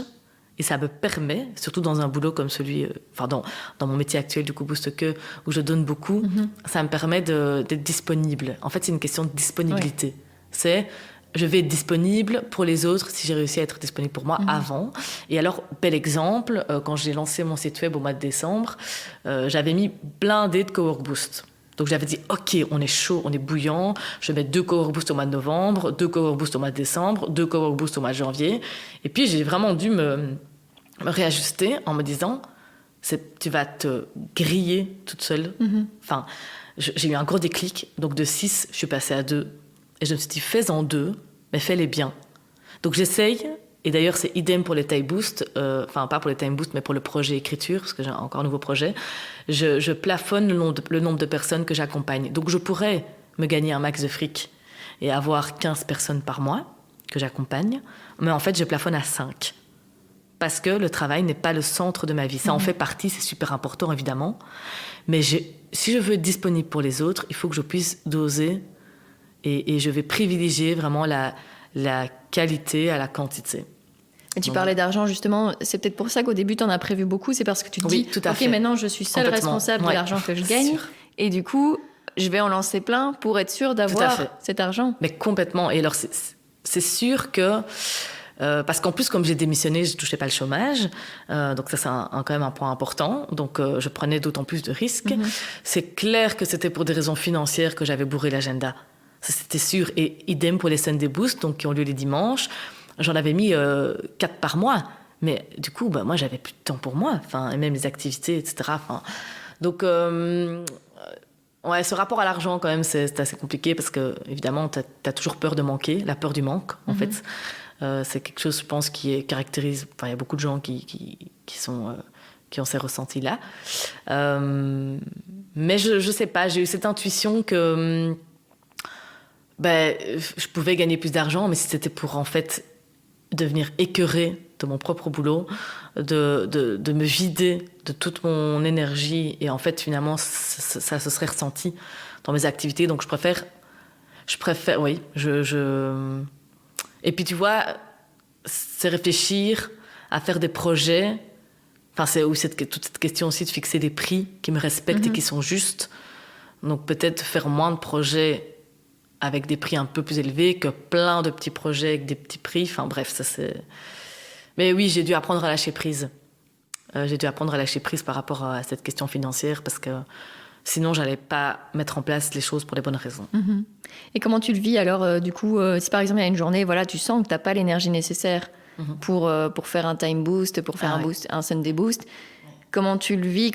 et ça me permet, surtout dans un boulot comme celui, dans mon métier actuel, du coup, Boost Que, où je donne beaucoup, ça me permet d'être disponible. En fait, c'est une question de disponibilité. C'est... Je vais être disponible pour les autres si j'ai réussi à être disponible pour moi avant. Et alors, bel exemple, quand j'ai lancé mon site web au mois de décembre, j'avais mis blindé de Cowork Boost. Donc j'avais dit, OK, on est chaud, on est bouillant, je vais mettre 2 Cowork Boost au mois de novembre, 2 Cowork Boost au mois de décembre, 2 Cowork Boost au mois de janvier. Et puis j'ai vraiment dû me réajuster en me disant, tu vas te griller toute seule. Enfin, j'ai eu un gros déclic. Donc de 6, je suis passée à 2. Et je me suis dit, fais-en 2, mais fais-les bien. Donc j'essaye, et d'ailleurs c'est idem pour les Time Boost, pas pour les Time Boost, mais pour le projet écriture, parce que j'ai encore un nouveau projet. Je plafonne le nombre de personnes que j'accompagne. Donc je pourrais me gagner un max de fric et avoir 15 personnes par mois que j'accompagne, mais en fait je plafonne à 5. Parce que le travail n'est pas le centre de ma vie. Ça en fait partie, c'est super important évidemment. Mais si je veux être disponible pour les autres, il faut que je puisse doser. Et je vais privilégier vraiment la qualité à la quantité. Et tu parlais d'argent, justement. C'est peut-être pour ça qu'au début, tu en as prévu beaucoup. C'est parce que tu te dis, OK, maintenant, je suis seule responsable de l'argent que je gagne. Sûr. Et du coup, je vais en lancer plein pour être sûre d'avoir cet argent. Mais complètement. Et alors, c'est sûr que... parce qu'en plus, comme j'ai démissionné, je ne touchais pas le chômage. Donc ça, c'est quand même un point important. Donc je prenais d'autant plus de risques. C'est clair que c'était pour des raisons financières que j'avais bourré l'agenda. Ça, c'était sûr. Et idem pour les Sunday Boost, donc, qui ont lieu les dimanches. J'en avais mis 4 par mois. Mais du coup, moi, j'avais plus de temps pour moi. Et même les activités, etc. Donc, ce rapport à l'argent, quand même, c'est assez compliqué parce que, évidemment, t'as toujours peur de manquer, la peur du manque, en fait. C'est quelque chose, je pense, qui caractérise... il y a beaucoup de gens qui ont ces ressentis-là. Mais je sais pas, j'ai eu cette intuition que... je pouvais gagner plus d'argent, mais si c'était pour, en fait, devenir écœurée de mon propre boulot, de me vider de toute mon énergie, et en fait, finalement, ça se serait ressenti dans mes activités. Donc, je préfère, oui, Et puis, tu vois, c'est réfléchir à faire des projets. C'est toute cette question aussi de fixer des prix qui me respectent et qui sont justes. Donc, peut-être faire moins de projets avec des prix un peu plus élevés que plein de petits projets avec des petits prix. Bref, ça c'est... Mais oui, j'ai dû apprendre à lâcher prise. J'ai dû apprendre à lâcher prise par rapport à cette question financière parce que Sinon, j'allais pas mettre en place les choses pour les bonnes raisons. Et comment tu le vis alors, du coup, si par exemple il y a une journée, voilà, tu sens que tu n'as pas l'énergie nécessaire pour faire un time boost, pour faire un Sunday boost, comment tu le vis?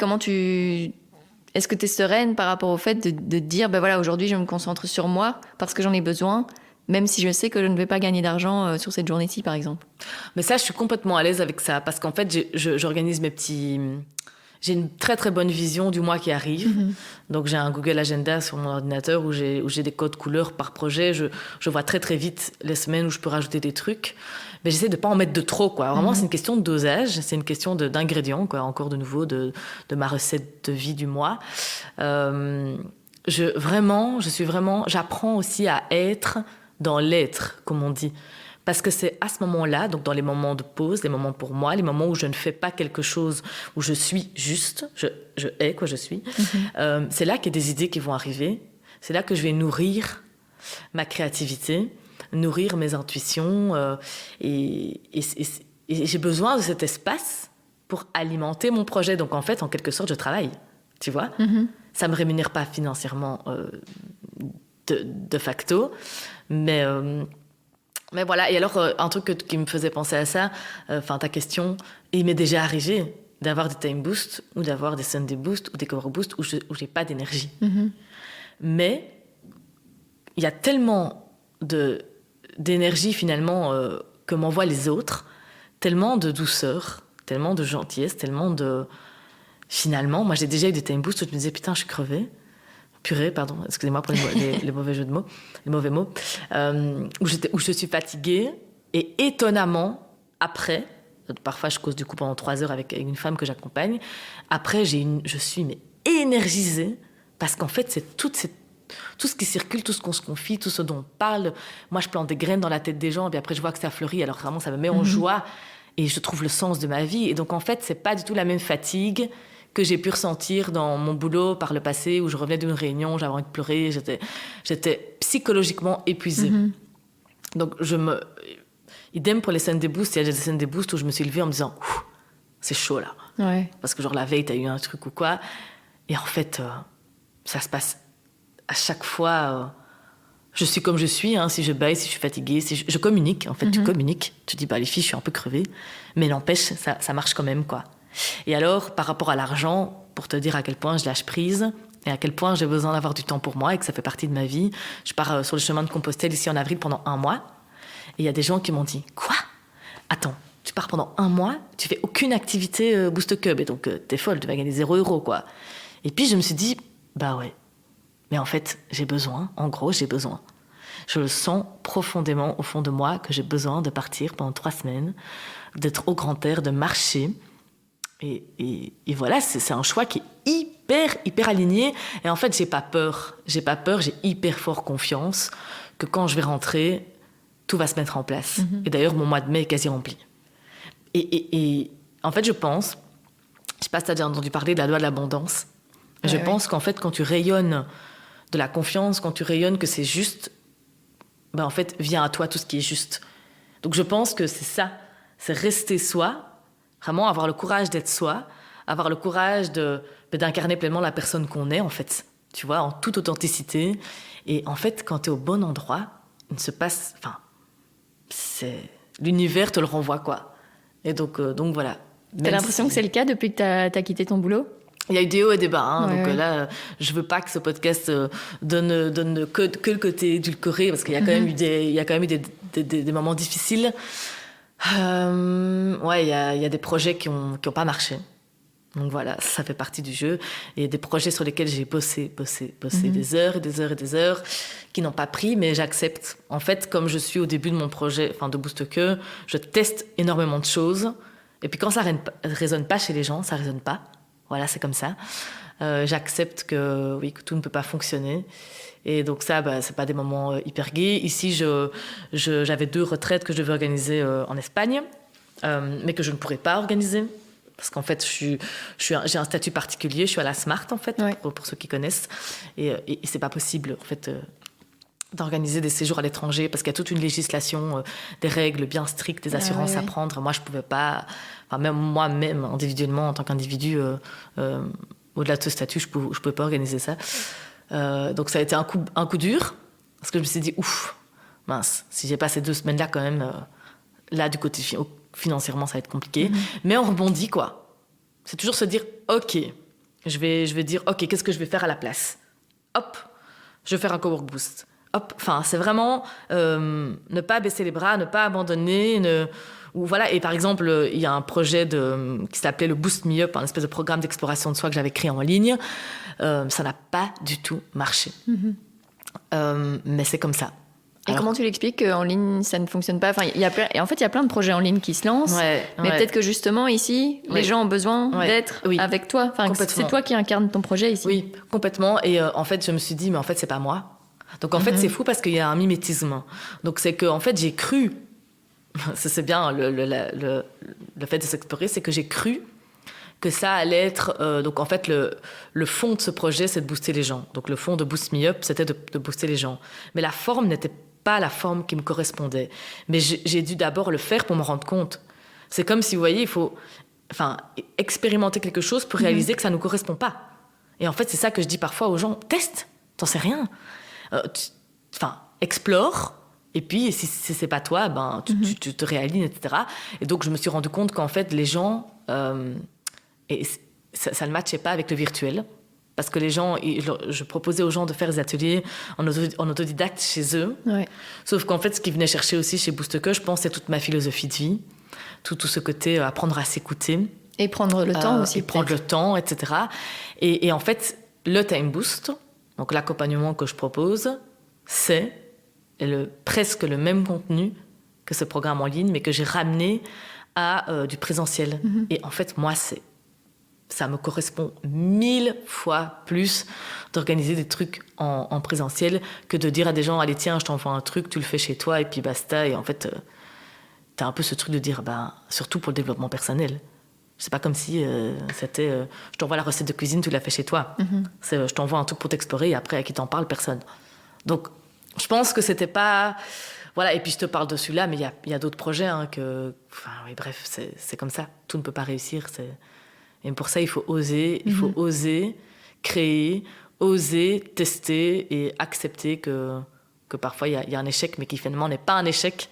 Est-ce que tu es sereine par rapport au fait de te dire, ben voilà, aujourd'hui je me concentre sur moi parce que j'en ai besoin, même si je sais que je ne vais pas gagner d'argent sur cette journée-ci, par exemple? Mais ça, je suis complètement à l'aise avec ça, parce qu'en fait, j'organise mes petits... J'ai une très très bonne vision du mois qui arrive. Donc j'ai un Google Agenda sur mon ordinateur où j'ai des codes couleurs par projet. Je vois très très vite les semaines où je peux rajouter des trucs. Mais j'essaie de pas en mettre de trop, quoi. Vraiment, c'est une question de dosage, c'est une question d'ingrédients, quoi. Encore de nouveau de ma recette de vie du mois. J'apprends aussi à être dans l'être, comme on dit. Parce que c'est à ce moment-là, donc dans les moments de pause, les moments pour moi, les moments où je ne fais pas quelque chose, où je suis juste, je hais quoi je suis, c'est là qu'il y a des idées qui vont arriver. C'est là que je vais nourrir ma créativité, nourrir mes intuitions. Et j'ai besoin de cet espace pour alimenter mon projet. Donc en fait, en quelque sorte, je travaille, tu vois. Ça ne me rémunère pas financièrement de facto, mais voilà. Et alors, un truc qui me faisait penser à ça, ta question, il m'est déjà arrivé d'avoir des time boosts ou d'avoir des Sunday boosts ou des cover boosts où j'ai pas d'énergie. Mais il y a tellement d'énergie finalement que m'envoient les autres, tellement de douceur, tellement de gentillesse, tellement de... Finalement, moi j'ai déjà eu des time boosts où je me disais putain, je suis crevée. Purée, pardon, excusez-moi pour les mauvais jeux de mots, les mauvais mots, où je suis fatiguée et étonnamment, après, parfois je cause du coup pendant 3 heures avec une femme que j'accompagne, après je suis énergisée parce qu'en fait c'est tout ce qui circule, tout ce qu'on se confie, tout ce dont on parle. Moi je plante des graines dans la tête des gens et puis après je vois que ça fleurit, alors vraiment ça me met en joie et je trouve le sens de ma vie. Et donc en fait c'est pas du tout la même fatigue que j'ai pu ressentir dans mon boulot par le passé, où je revenais d'une réunion, j'avais envie de pleurer, j'étais psychologiquement épuisée. Donc idem pour les Sunday boosts, il y a des Sunday boosts où je me suis levée en me disant c'est chaud là. Ouais. Parce que genre la veille, t'as eu un truc ou quoi. Et en fait, ça se passe à chaque fois. Je suis comme je suis, hein, si je baille, si je suis fatiguée, je communique. En fait, tu communiques. Tu dis, les filles, je suis un peu crevée. Mais n'empêche, ça marche quand même, quoi. Et alors, par rapport à l'argent, pour te dire à quel point je lâche prise et à quel point j'ai besoin d'avoir du temps pour moi et que ça fait partie de ma vie, je pars sur le chemin de Compostelle ici en avril pendant 1 mois. Et il y a des gens qui m'ont dit « Quoi ? Attends, tu pars pendant 1 mois, tu fais aucune activité Boost Cub et donc t'es folle, tu vas gagner 0 €, quoi. » Et puis je me suis dit « Bah ouais, mais en fait, j'ai besoin, en gros, j'ai besoin. Je le sens profondément au fond de moi que j'ai besoin de partir pendant 3 semaines, d'être au grand air, de marcher. » Et voilà, c'est un choix qui est hyper aligné. Et en fait, j'ai pas peur, j'ai hyper fort confiance que quand je vais rentrer, tout va se mettre en place. Et d'ailleurs, mon mois de mai est quasi rempli. Et en fait, je pense, je sais pas si tu as déjà entendu parler de la loi de l'abondance. Je pense qu'en fait, quand tu rayonnes de la confiance, quand tu rayonnes que c'est juste, en fait, vient à toi tout ce qui est juste. Donc je pense que c'est ça, c'est rester soi. Vraiment avoir le courage d'être soi, avoir le courage d'incarner pleinement la personne qu'on est, en fait, tu vois, en toute authenticité. Et en fait, quand tu es au bon endroit, il se passe... l'univers te le renvoie, quoi. Et donc voilà. T'as l'impression que c'est le cas depuis que t'as quitté ton boulot ? Il y a eu des hauts et des bas, hein, donc là, je veux pas que ce podcast donne que le côté édulcoré, parce qu'il y a quand même eu des moments difficiles. Il y a des projets qui ont pas marché. Donc voilà, ça fait partie du jeu. Et des projets sur lesquels j'ai bossé des heures et des heures et des heures, qui n'ont pas pris, mais j'accepte. En fait, comme je suis au début de mon projet, de Boost Que, je teste énormément de choses. Et puis quand ça résonne pas chez les gens, ça résonne pas. Voilà, c'est comme ça. J'accepte que tout ne peut pas fonctionner. Et donc ça, c'est pas des moments hyper gais. Ici, j'avais 2 retraites que je devais organiser en Espagne, mais que je ne pourrais pas organiser. Parce qu'en fait, j'ai un statut particulier. Je suis à la Smart, en fait, pour ceux qui connaissent. Et c'est pas possible, en fait, d'organiser des séjours à l'étranger, parce qu'il y a toute une législation, des règles bien strictes, des assurances à prendre. Moi, je pouvais pas... même moi-même, individuellement, en tant qu'individu... Au-delà de ce statut, je pouvais pas organiser ça. Donc ça a été un coup dur, parce que je me suis dit, ouf, mince, si j'ai pas ces 2 semaines-là quand même, là du côté financièrement ça va être compliqué. Mais on rebondit quoi. C'est toujours se dire, ok, je vais dire, ok, qu'est-ce que je vais faire à la place? Hop, je vais faire un cowork boost. Hop, enfin c'est vraiment ne pas baisser les bras, ne pas abandonner, ou voilà. Et par exemple, il y a un projet qui s'appelait le Boost Me Up, un espèce de programme d'exploration de soi que j'avais créé en ligne. Ça n'a pas du tout marché. Mais c'est comme ça. Et comment tu l'expliques qu'en ligne, ça ne fonctionne pas? Enfin, il y a plein de projets en ligne qui se lancent. Mais peut-être que justement, ici, les gens ont besoin d'être avec toi. Enfin, c'est toi qui incarne ton projet ici. Oui, complètement. Et en fait, je me suis dit, mais en fait, c'est pas moi. Donc, en fait, c'est fou parce qu'il y a un mimétisme. Donc, c'est que, en fait, j'ai cru... c'est bien le fait de s'explorer, c'est que j'ai cru que ça allait être... donc, en fait, le fond de ce projet, c'est de booster les gens. Donc, le fond de Boost Me Up, c'était de booster les gens. Mais la forme n'était pas la forme qui me correspondait. Mais j'ai dû d'abord le faire pour me rendre compte. C'est comme si, vous voyez, il faut expérimenter quelque chose pour réaliser que ça ne nous correspond pas. Et en fait, c'est ça que je dis parfois aux gens. Teste, t'en sais rien. Explore. Et puis, si c'est pas toi, tu te réalignes, etc. Et donc, je me suis rendu compte qu'en fait, les gens... et ça ne matchait pas avec le virtuel. Parce que les gens... Je proposais aux gens de faire des ateliers en autodidacte chez eux. Ouais. Sauf qu'en fait, ce qu'ils venaient chercher aussi chez Boost Que, je pense, c'est toute ma philosophie de vie. Tout ce côté apprendre à s'écouter. Et prendre le temps aussi. Et prendre le temps, etc. Et en fait, le Time Boost, donc l'accompagnement que je propose, c'est presque le même contenu que ce programme en ligne, mais que j'ai ramené à du présentiel. Et en fait, moi, ça me correspond 1000 fois plus d'organiser des trucs en présentiel que de dire à des gens, allez, tiens, je t'envoie un truc, tu le fais chez toi, et puis basta. Et en fait, t'as un peu ce truc de dire, surtout pour le développement personnel. C'est pas comme si c'était, je t'envoie la recette de cuisine, tu la fais chez toi. C'est, je t'envoie un truc pour t'explorer, et après, à qui t'en parle, personne. Donc, je pense que c'était pas... Voilà, et puis je te parle de celui-là, mais il y a d'autres projets bref, c'est comme ça. Tout ne peut pas réussir. Et pour ça, il faut oser. Il faut oser créer, oser tester et accepter que parfois, il y a un échec, mais qui finalement n'est pas un échec.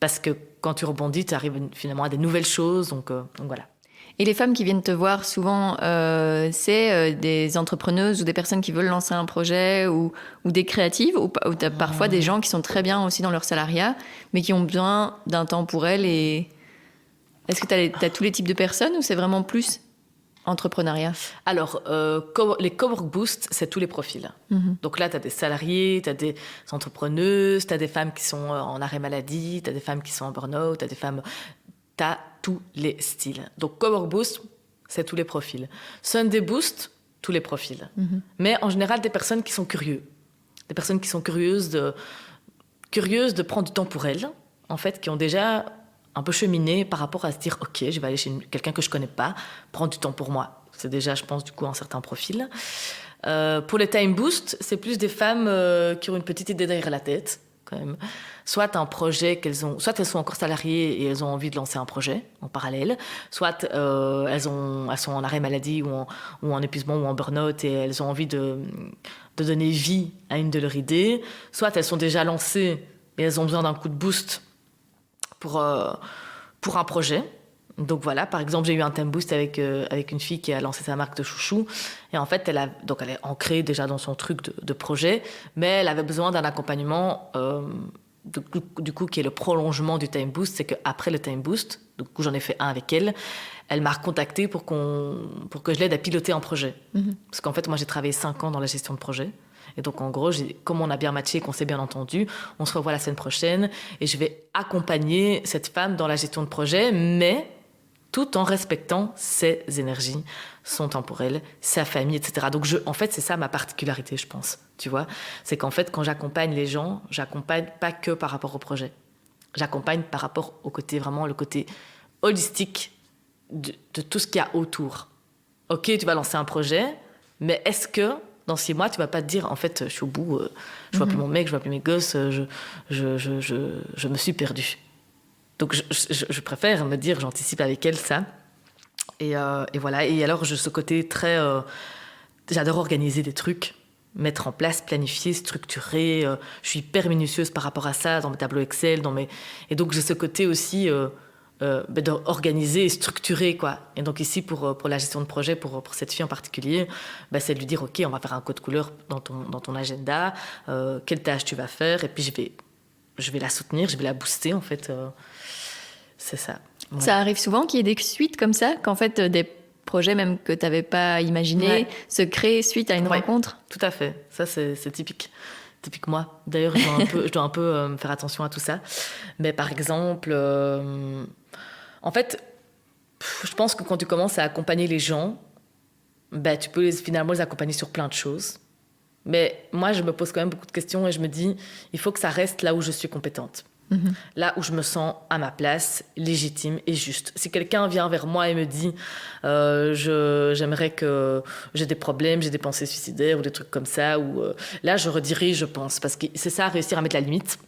Parce que quand tu rebondis, tu arrives finalement à des nouvelles choses. Donc voilà. Et les femmes qui viennent te voir, souvent, c'est des entrepreneuses ou des personnes qui veulent lancer un projet ou des créatives, ou tu as parfois des gens qui sont très bien aussi dans leur salariat, mais qui ont besoin d'un temps pour elles. Et... Est-ce que tu as tous les types de personnes ou c'est vraiment plus entrepreneuriat? Alors, les Cowork Boost, c'est tous les profils. Donc là, tu as des salariés, tu as des entrepreneuses, tu as des femmes qui sont en arrêt maladie, tu as des femmes qui sont en burn-out, tu as des femmes... Tu as tous les styles. Donc, Cowork Boost, c'est tous les profils. Sunday Boost, tous les profils. Mais en général, des personnes qui sont curieuses. Des personnes qui sont curieuses de prendre du temps pour elles, en fait, qui ont déjà un peu cheminé par rapport à se dire « Ok, je vais aller chez quelqu'un que je ne connais pas, prendre du temps pour moi ». C'est déjà, je pense, du coup, un certain profil. Pour les Time Boost, c'est plus des femmes qui ont une petite idée derrière la tête, quand même. Soit un projet soit elles sont encore salariées et elles ont envie de lancer un projet en parallèle, soit elles sont en arrêt maladie ou en épuisement ou en burn-out et elles ont envie de donner vie à une de leurs idées, soit elles sont déjà lancées et elles ont besoin d'un coup de boost pour un projet. Donc voilà, par exemple, j'ai eu un Time Boost avec une fille qui a lancé sa marque de chouchou. Et en fait, elle est ancrée déjà dans son truc de projet, mais elle avait besoin d'un accompagnement, du coup, qui est le prolongement du Time Boost. C'est qu'après le Time Boost, du coup, j'en ai fait un avec elle, elle m'a recontactée pour que je l'aide à piloter un projet. Parce qu'en fait, moi, j'ai travaillé 5 ans dans la gestion de projet. Et donc, en gros, comme on a bien matché, qu'on s'est bien entendu, on se revoit la semaine prochaine et je vais accompagner cette femme dans la gestion de projet, mais tout en respectant ses énergies, son temps pour elle, sa famille, etc. Donc, en fait, c'est ça ma particularité, je pense. Tu vois, c'est qu'en fait, quand j'accompagne les gens, j'accompagne pas que par rapport au projet. J'accompagne par rapport au côté, vraiment, le côté holistique de tout ce qu'il y a autour. Ok, tu vas lancer un projet, mais est-ce que dans 6 mois, tu vas pas te dire, en fait, je suis au bout, je vois plus mon mec, je vois plus mes gosses, je me suis perdue. Donc, je préfère me dire, j'anticipe avec elle ça, Et voilà. Et alors, ce côté très... j'adore organiser des trucs, mettre en place, planifier, structurer. Je suis hyper minutieuse par rapport à ça, dans mes tableaux Excel. Et donc, j'ai ce côté aussi d'organiser et structurer, quoi. Et donc, ici, pour la gestion de projet, pour cette fille en particulier, c'est de lui dire, OK, on va faire un code couleur dans ton agenda. Quelle tâche tu vas faire? Et puis, je vais la soutenir, je vais la booster, en fait. C'est ça. Ouais. Ça arrive souvent qu'il y ait des suites comme ça, qu'en fait, des projets même que tu n'avais pas imaginé se créent suite à une rencontre? Tout à fait. Ça, c'est typique. Typique moi. D'ailleurs, je dois un peu faire attention à tout ça. Mais par exemple, en fait, je pense que quand tu commences à accompagner les gens, tu peux finalement les accompagner sur plein de choses. Mais moi, je me pose quand même beaucoup de questions et je me dis, il faut que ça reste là où je suis compétente. Là où je me sens à ma place, légitime et juste. Si quelqu'un vient vers moi et me dit j'aimerais que j'ai des problèmes, j'ai des pensées suicidaires ou des trucs comme ça, là je redirige, je pense, parce que c'est ça, réussir à mettre la limite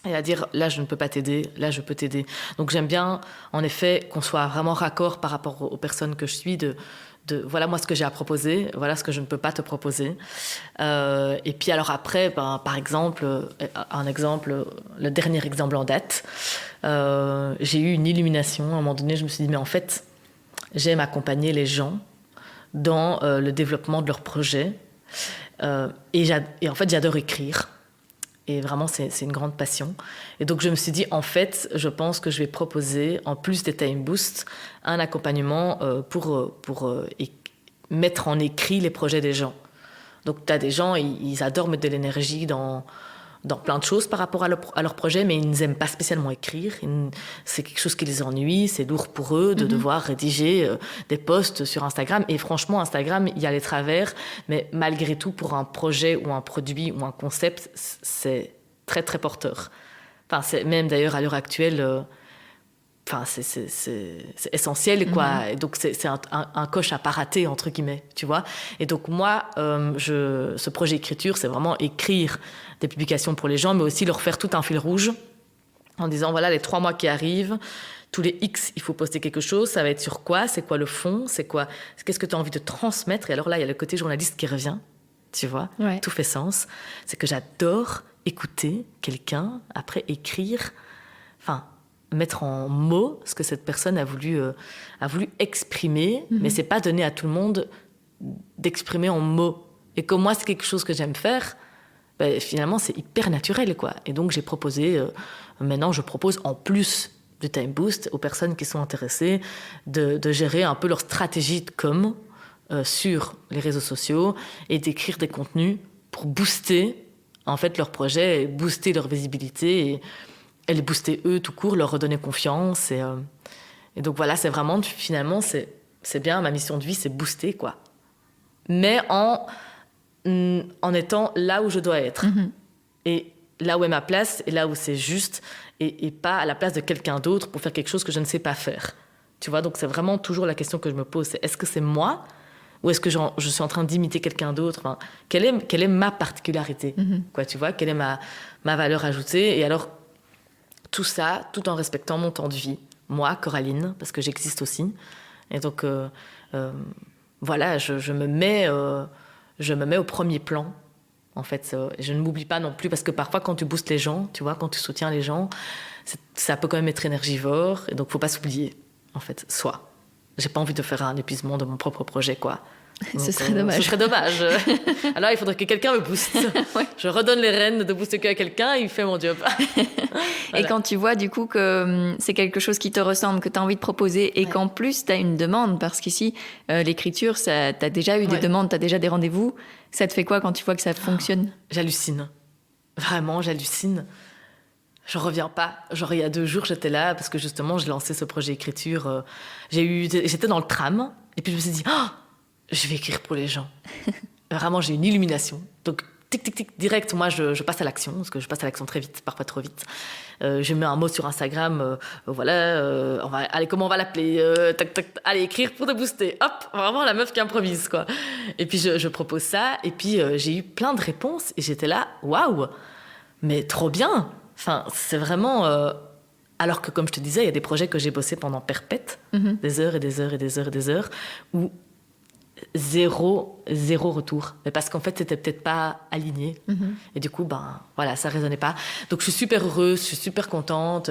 et à dire là je ne peux pas t'aider, là je peux t'aider. Donc j'aime bien en effet qu'on soit vraiment raccord par rapport aux personnes que je suis, de voilà moi ce que j'ai à proposer, voilà ce que je ne peux pas te proposer. Et puis alors après, par exemple, le dernier exemple en date, j'ai eu une illumination. À un moment donné, je me suis dit, mais en fait, j'aime accompagner les gens dans le développement de leurs projets. Et en fait, j'adore écrire. Et vraiment, c'est une grande passion. Et donc, je me suis dit, en fait, je pense que je vais proposer, en plus des Time Boost, un accompagnement pour mettre en écrit les projets des gens. Donc, tu as des gens, ils adorent mettre de l'énergie dans plein de choses par rapport à leur projet, mais ils n'aiment pas spécialement écrire. C'est quelque chose qui les ennuie, c'est lourd pour eux de devoir rédiger des posts sur Instagram. Et franchement, Instagram, il y a les travers, mais malgré tout, pour un projet ou un produit ou un concept, c'est très, très porteur. Enfin, c'est même d'ailleurs à l'heure actuelle... c'est essentiel, quoi. Et donc, c'est un coche à pas rater, entre guillemets, tu vois. Et donc, moi, ce projet écriture, c'est vraiment écrire des publications pour les gens, mais aussi leur faire tout un fil rouge en disant, voilà, les 3 mois qui arrivent, tous les X, il faut poster quelque chose, ça va être sur quoi, c'est quoi le fond, qu'est-ce que tu as envie de transmettre. Et alors là, il y a le côté journaliste qui revient, tu vois. Tout fait sens. C'est que j'adore écouter quelqu'un, après écrire, mettre en mots ce que cette personne a voulu exprimer, mais c'est pas donné à tout le monde d'exprimer en mots. Et comme moi, c'est quelque chose que j'aime faire, finalement, c'est hyper naturel, quoi. Et donc, j'ai proposé, maintenant, je propose en plus de Time Boost aux personnes qui sont intéressées de gérer un peu leur stratégie de com sur les réseaux sociaux et d'écrire des contenus pour booster, en fait, leur projet, et booster leur visibilité et les booster eux tout court, leur redonner confiance. Et donc voilà, c'est vraiment, finalement, c'est bien, ma mission de vie, c'est booster, quoi. Mais en étant là où je dois être. Et là où est ma place, et là où c'est juste, et pas à la place de quelqu'un d'autre pour faire quelque chose que je ne sais pas faire. Tu vois, donc c'est vraiment toujours la question que je me pose, c'est est-ce que c'est moi ou est-ce que je suis en train d'imiter quelqu'un d'autre? Enfin, quelle est ma particularité, quoi, tu vois, quelle est ma valeur ajoutée? Et alors, tout ça, tout en respectant mon temps de vie. Moi, Coraline, parce que j'existe aussi. Et donc, voilà, je me mets au premier plan, en fait. Je ne m'oublie pas non plus, parce que parfois, quand tu boostes les gens, tu vois, quand tu soutiens les gens, ça peut quand même être énergivore. Et donc, il ne faut pas s'oublier, en fait, soi. J'ai pas envie de faire un épuisement de mon propre projet, quoi. Donc, ce serait dommage. Ce serait dommage. Alors, il faudrait que quelqu'un me booste. Ouais. Je redonne les rênes de booster que à quelqu'un, il fait mon job. Voilà. Et quand tu vois, du coup, que c'est quelque chose qui te ressemble, que tu as envie de proposer, et qu'en plus, tu as une demande, parce qu'ici, l'écriture, tu as déjà eu des demandes, tu as déjà des rendez-vous. Ça te fait quoi quand tu vois que ça fonctionne? J'hallucine. Vraiment, j'hallucine. Je reviens pas. Genre, il y a 2 jours, j'étais là, parce que justement, j'ai lancé ce projet écriture. J'étais dans le tram, et puis je me suis dit, je vais écrire pour les gens. Vraiment, j'ai une illumination. Donc, tic, tic, tic, direct, moi, je passe à l'action, parce que je passe à l'action très vite, parfois trop vite. Je mets un mot sur Instagram, voilà, comment on va l'appeler, tac, tac, allez, écrire pour te booster. Hop, vraiment la meuf qui improvise, quoi. Et puis, je propose ça, et puis j'ai eu plein de réponses, et j'étais là, waouh, mais trop bien. Enfin, c'est vraiment Alors que, comme je te disais, il y a des projets que j'ai bossés pendant perpète, des heures et des heures et des heures et des heures, où zéro retour. Mais parce qu'en fait, c'était peut-être pas aligné. Et du coup, voilà, ça résonnait pas. Donc, je suis super heureuse, je suis super contente.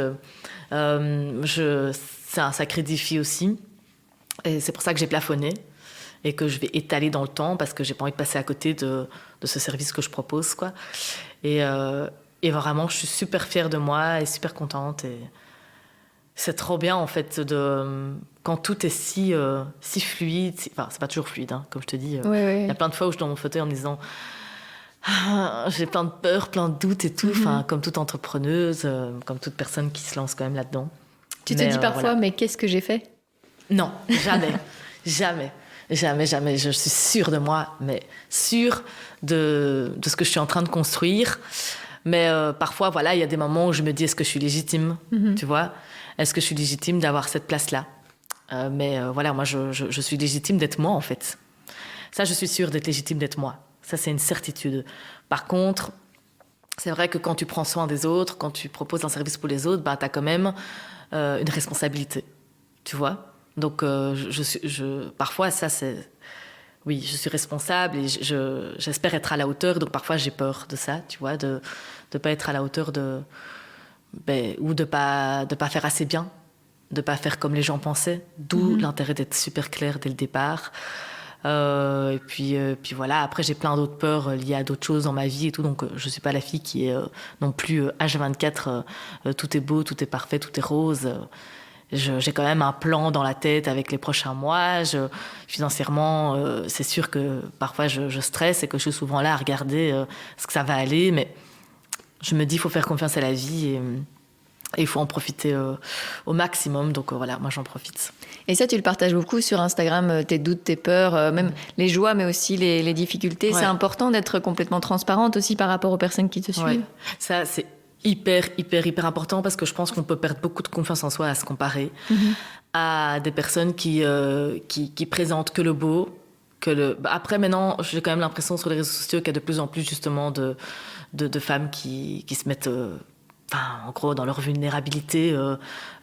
C'est un sacré défi aussi. Et c'est pour ça que j'ai plafonné et que je vais étaler dans le temps parce que j'ai pas envie de passer à côté de ce service que je propose, quoi. Et vraiment, je suis super fière de moi et super contente. Et c'est trop bien, en fait, quand tout est si fluide. Enfin, c'est pas toujours fluide, hein, comme je te dis. Il y a plein de fois où je suis dans mon fauteuil en me disant j'ai plein de peurs, plein de doutes et tout. Enfin, comme toute entrepreneuse, comme toute personne qui se lance quand même là-dedans. Tu te dis parfois, mais qu'est-ce que j'ai fait ? Non, jamais. Jamais. Je suis sûre de moi, mais sûre de ce que je suis en train de construire. Mais parfois, voilà, il y a des moments où je me dis, est-ce que je suis légitime, tu vois ? Est-ce que je suis légitime d'avoir cette place-là ? Mais voilà, moi, je suis légitime d'être moi, en fait. Ça, je suis sûre d'être légitime d'être moi. Ça, c'est une certitude. Par contre, c'est vrai que quand tu prends soin des autres, quand tu proposes un service pour les autres, tu as quand même une responsabilité, tu vois ? Donc, parfois, ça, c'est... Oui, je suis responsable et j'espère être à la hauteur. Donc, parfois, j'ai peur de ça, tu vois, de pas être à la hauteur ou de pas faire assez bien, de pas faire comme les gens pensaient. D'où l'intérêt d'être super clair dès le départ. Et puis voilà, après, j'ai plein d'autres peurs liées à d'autres choses dans ma vie et tout. Donc, je suis pas la fille qui est non plus H24, tout est beau, tout est parfait, tout est rose. J'ai quand même un plan dans la tête avec les prochains mois. Financièrement, c'est sûr que parfois je stresse et que je suis souvent là à regarder ce que ça va aller. Mais je me dis, il faut faire confiance à la vie et il faut en profiter au maximum. Donc voilà, moi j'en profite. Et ça, tu le partages beaucoup sur Instagram, tes doutes, tes peurs, même les joies, mais aussi les difficultés. Ouais. C'est important d'être complètement transparente aussi par rapport aux personnes qui te suivent. Ouais. Ça, c'est hyper important parce que je pense qu'on peut perdre beaucoup de confiance en soi à se comparer à des personnes qui présentent que le beau. Après, maintenant, j'ai quand même l'impression sur les réseaux sociaux qu'il y a de plus en plus justement de femmes qui se mettent... en gros, dans leur vulnérabilité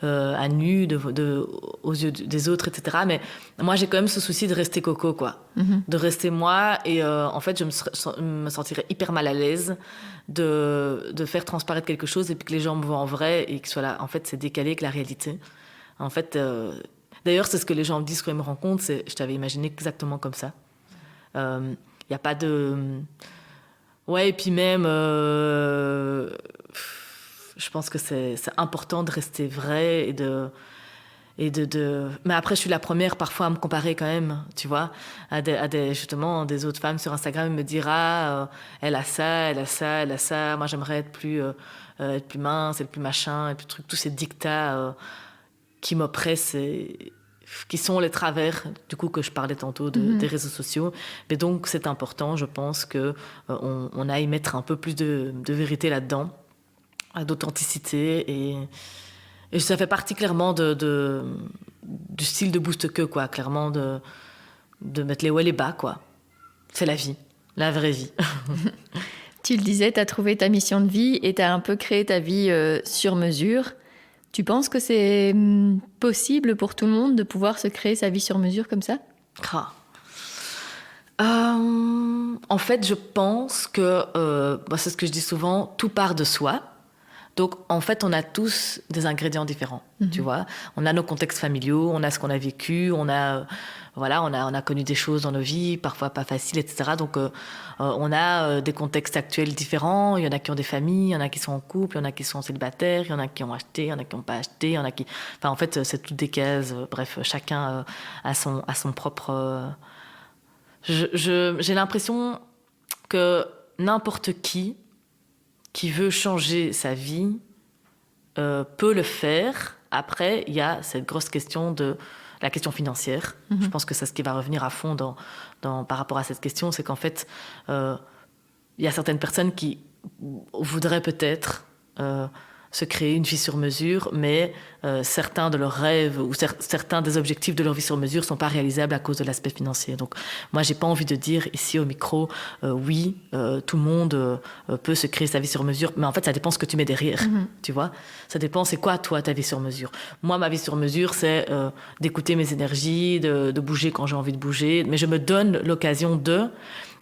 à nu, aux yeux des autres, etc. Mais moi, j'ai quand même ce souci de rester coco, quoi. De rester moi. Et en fait, je me sentirais hyper mal à l'aise de faire transparaître quelque chose et puis que les gens me voient en vrai et que soit là. En fait, c'est décalé que la réalité. En fait, d'ailleurs, c'est ce que les gens me disent quand ils me rencontrent. C'est, je t'avais imaginé exactement comme ça. Il n'y a pas de... Ouais, et puis même... Je pense que c'est important de rester vrai Mais après, je suis la première parfois à me comparer quand même, tu vois, justement des autres femmes sur Instagram et me dire elle a ça, elle a ça, elle a ça. Moi, j'aimerais être plus mince, être plus machin, et puis tous ces dictats qui m'oppressent et qui sont les travers, du coup, que je parlais tantôt des réseaux sociaux. Mais donc, c'est important, je pense, que on aille mettre un peu plus de vérité là-dedans, d'authenticité et ça fait partie clairement du style de Boost Que, quoi, clairement de mettre les hauts et les bas, quoi. C'est la vie, la vraie vie. Tu le disais, tu as trouvé ta mission de vie et tu as un peu créé ta vie sur mesure. Tu penses que c'est possible pour tout le monde de pouvoir se créer sa vie sur mesure comme ça ? En fait, je pense que, c'est ce que je dis souvent, tout part de soi. Donc, en fait, on a tous des ingrédients différents, tu vois. On a nos contextes familiaux, on a ce qu'on a vécu, on a connu des choses dans nos vies, parfois pas faciles, etc. Donc, on a des contextes actuels différents. Il y en a qui ont des familles, il y en a qui sont en couple, il y en a qui sont célibataires, il y en a qui ont acheté, il y en a qui n'ont pas acheté, il y en a qui... Enfin, en fait, c'est toutes des cases. Bref, chacun a son propre... J'ai l'impression que n'importe qui veut changer sa vie peut le faire. Après, il y a cette grosse question la question financière. Je pense que c'est ce qui va revenir à fond par rapport à cette question, c'est qu'en fait, il y a certaines personnes qui voudraient peut-être se créer une vie sur mesure, mais certains de leurs rêves ou certains des objectifs de leur vie sur mesure sont pas réalisables à cause de l'aspect financier. Donc moi j'ai pas envie de dire ici au micro oui tout le monde peut se créer sa vie sur mesure, mais en fait ça dépend ce que tu mets derrière. Tu vois, ça dépend c'est quoi toi ta vie sur mesure. Moi ma vie sur mesure c'est d'écouter mes énergies, de bouger quand j'ai envie de bouger, mais je me donne l'occasion de.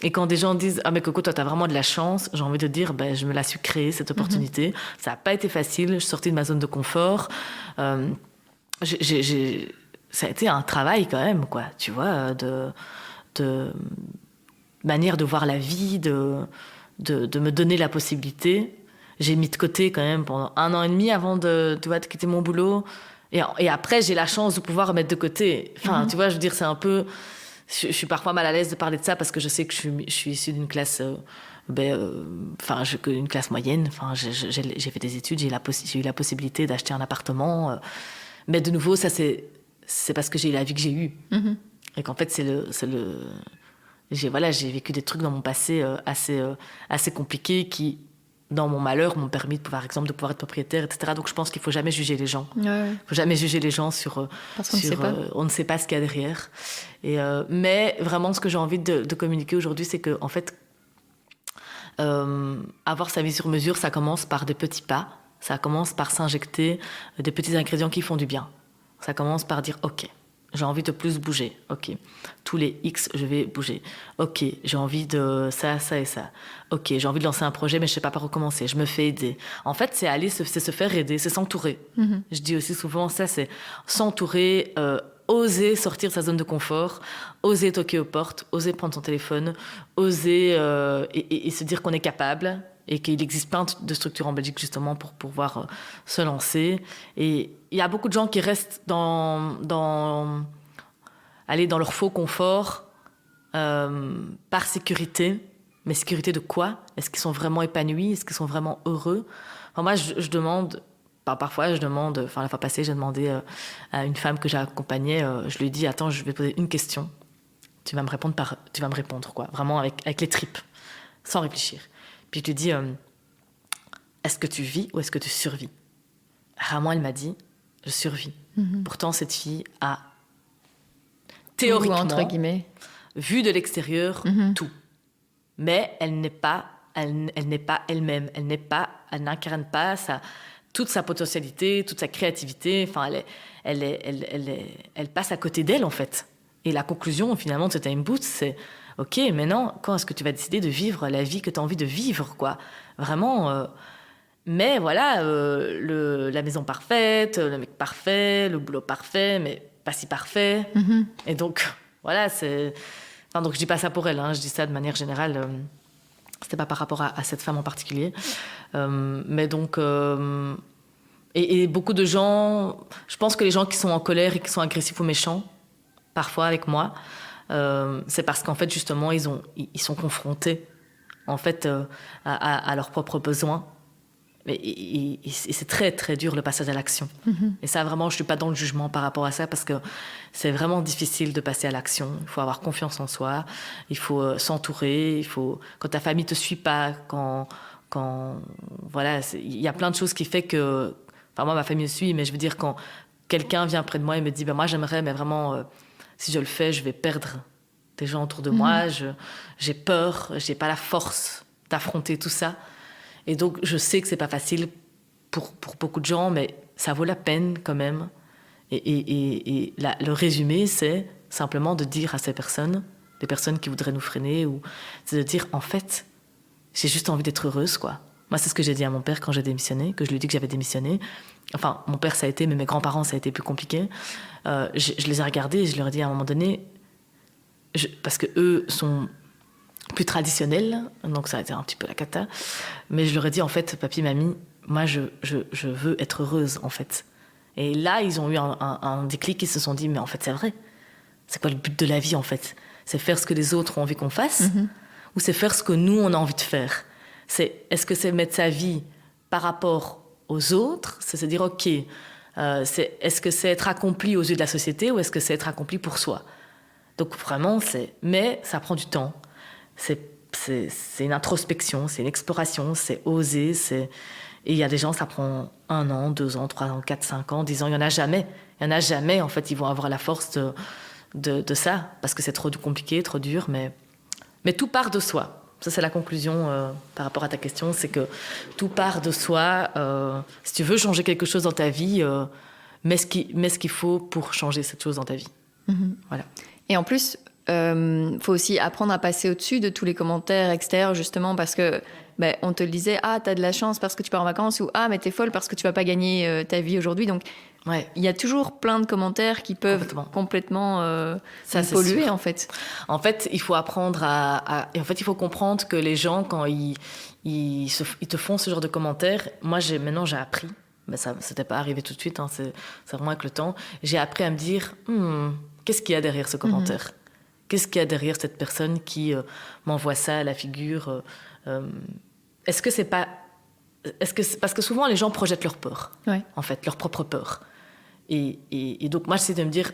Et quand des gens disent ah mais Coco toi t'as vraiment de la chance, j'ai envie de dire ben je me la suis créée cette opportunité. Ça a pas été facile, je suis sortie de ma zone de confort. Ça a été un travail quand même quoi, tu vois, de manière de voir la vie, de me donner la possibilité. J'ai mis de côté quand même pendant 1 an et demi avant de quitter mon boulot. Et après j'ai la chance de pouvoir remettre de côté. Enfin tu vois, je veux dire c'est un peu. Je suis parfois mal à l'aise de parler de ça parce que je sais que je suis issue d'une classe, une classe moyenne. Enfin, j'ai fait des études, j'ai eu la possibilité d'acheter un appartement. Mais de nouveau, ça c'est parce que j'ai eu la vie que j'ai eue. Et qu'en fait, j'ai vécu des trucs dans mon passé assez compliqués qui, dans mon malheur, m'ont permis, par exemple, de pouvoir être propriétaire, etc. Donc je pense qu'il ne faut jamais juger les gens. Il ne faut jamais juger les gens sur... Parce qu'on ne sait pas. On ne sait pas ce qu'il y a derrière. Mais vraiment, ce que j'ai envie de communiquer aujourd'hui, c'est que, en fait, avoir sa vie sur mesure, ça commence par des petits pas. Ça commence par s'injecter des petits ingrédients qui font du bien. Ça commence par dire, OK, j'ai envie de plus bouger. OK. Tous les X, je vais bouger. OK. J'ai envie de ça, ça et ça. OK. J'ai envie de lancer un projet, mais je ne sais pas par où commencer. Je me fais aider. En fait, c'est se faire aider, c'est s'entourer. Je dis aussi souvent ça, c'est s'entourer, oser sortir de sa zone de confort, oser toquer aux portes, oser prendre son téléphone, oser et se dire qu'on est capable et qu'il existe plein de structures en Belgique justement pour pouvoir se lancer. Et il y a beaucoup de gens qui restent dans leur faux confort par sécurité. Mais sécurité de quoi? Est-ce qu'ils sont vraiment épanouis? Est-ce qu'ils sont vraiment heureux? Enfin, moi, je demande... Parfois, la fois passée, j'ai demandé à une femme que j'accompagnais, je lui ai dit, attends, je vais poser une question. Tu vas me répondre, quoi. Vraiment avec les tripes, sans réfléchir. Puis je lui ai dit, est-ce que tu vis ou est-ce que tu survis? Rarement, elle m'a dit, je survis. Pourtant, cette fille a théoriquement, ou entre guillemets, vu de l'extérieur tout. Mais elle n'est pas elle-même. Elle n'incarne pas toute sa potentialité, toute sa créativité. Enfin, elle passe à côté d'elle, en fait. Et la conclusion, finalement, de ce time boost, c'est OK, maintenant, quand est-ce que tu vas décider de vivre la vie que tu as envie de vivre, quoi? Vraiment. Mais voilà, la maison parfaite, le mec parfait, le boulot parfait, mais pas si parfait. Et donc, voilà, c'est... Enfin, donc, je dis pas ça pour elle, hein, je dis ça de manière générale. C'était pas par rapport à cette femme en particulier. Mais donc... Et beaucoup de gens... Je pense que les gens qui sont en colère et qui sont agressifs ou méchants, parfois avec moi, c'est parce qu'en fait, justement, ils sont confrontés, en fait, à leurs propres besoins. Et c'est très, très dur, le passage à l'action. Et ça, vraiment, je ne suis pas dans le jugement par rapport à ça, parce que c'est vraiment difficile de passer à l'action. Il faut avoir confiance en soi, il faut s'entourer, quand ta famille ne te suit pas, voilà, il y a plein de choses qui font que... Enfin, moi, ma famille me suit, mais je veux dire, quand quelqu'un vient près de moi et me dit moi, j'aimerais, mais vraiment, si je le fais, je vais perdre des gens autour de moi, j'ai peur, je n'ai pas la force d'affronter tout ça. Et donc, je sais que c'est pas facile pour beaucoup de gens, mais ça vaut la peine quand même. Et le résumé, c'est simplement de dire à ces personnes, des personnes qui voudraient nous freiner, c'est de dire, en fait, j'ai juste envie d'être heureuse, quoi. Moi, c'est ce que j'ai dit à mon père quand j'ai démissionné, que je lui ai dit que j'avais démissionné. Enfin, mon père, ça a été, mais mes grands-parents, ça a été plus compliqué. Je les ai regardés et je leur ai dit à un moment donné, parce qu'eux sont plus traditionnels, donc ça a été un petit peu la cata, mais je leur ai dit, en fait, papy, mamie, moi, je veux être heureuse, en fait. Et là, ils ont eu un déclic, ils se sont dit, mais en fait, c'est vrai. C'est quoi le but de la vie, en fait? C'est faire ce que les autres ont envie qu'on fasse, ou c'est faire ce que nous, on a envie de faire? Est-ce que c'est mettre sa vie par rapport aux autres? C'est se dire, OK, est-ce que c'est être accompli aux yeux de la société, ou est-ce que c'est être accompli pour soi? Donc vraiment, mais ça prend du temps. C'est une introspection, c'est une exploration, c'est oser, Et il y a des gens, ça prend 1 an, 2 ans, 3 ans, 4, 5 ans, 10 ans. Il y en a jamais. Il y en a jamais, en fait, ils vont avoir la force de ça, parce que c'est trop compliqué, trop dur, mais tout part de soi. Ça, c'est la conclusion par rapport à ta question, c'est que tout part de soi. Si tu veux changer quelque chose dans ta vie, mets ce qu'il faut pour changer cette chose dans ta vie. Voilà. Et en plus, faut aussi apprendre à passer au-dessus de tous les commentaires extérieurs, justement, parce que on te le disait, t'as de la chance parce que tu pars en vacances, ou mais t'es folle parce que tu vas pas gagner ta vie aujourd'hui. Donc, il y a toujours plein de commentaires qui peuvent complètement polluer, en fait. En fait, il faut apprendre et en fait, il faut comprendre que les gens, quand ils te font ce genre de commentaires, moi, maintenant, j'ai appris. Mais ça n'était pas arrivé tout de suite, hein, c'est vraiment avec le temps. J'ai appris à me dire, qu'est-ce qu'il y a derrière ce commentaire ? Qu'est-ce qu'il y a derrière cette personne qui m'envoie ça à la figure ? Est-ce que c'est pas... Parce que souvent, les gens projettent leur peur, en fait, leur propre peur. Et donc, moi, j'essaie de me dire,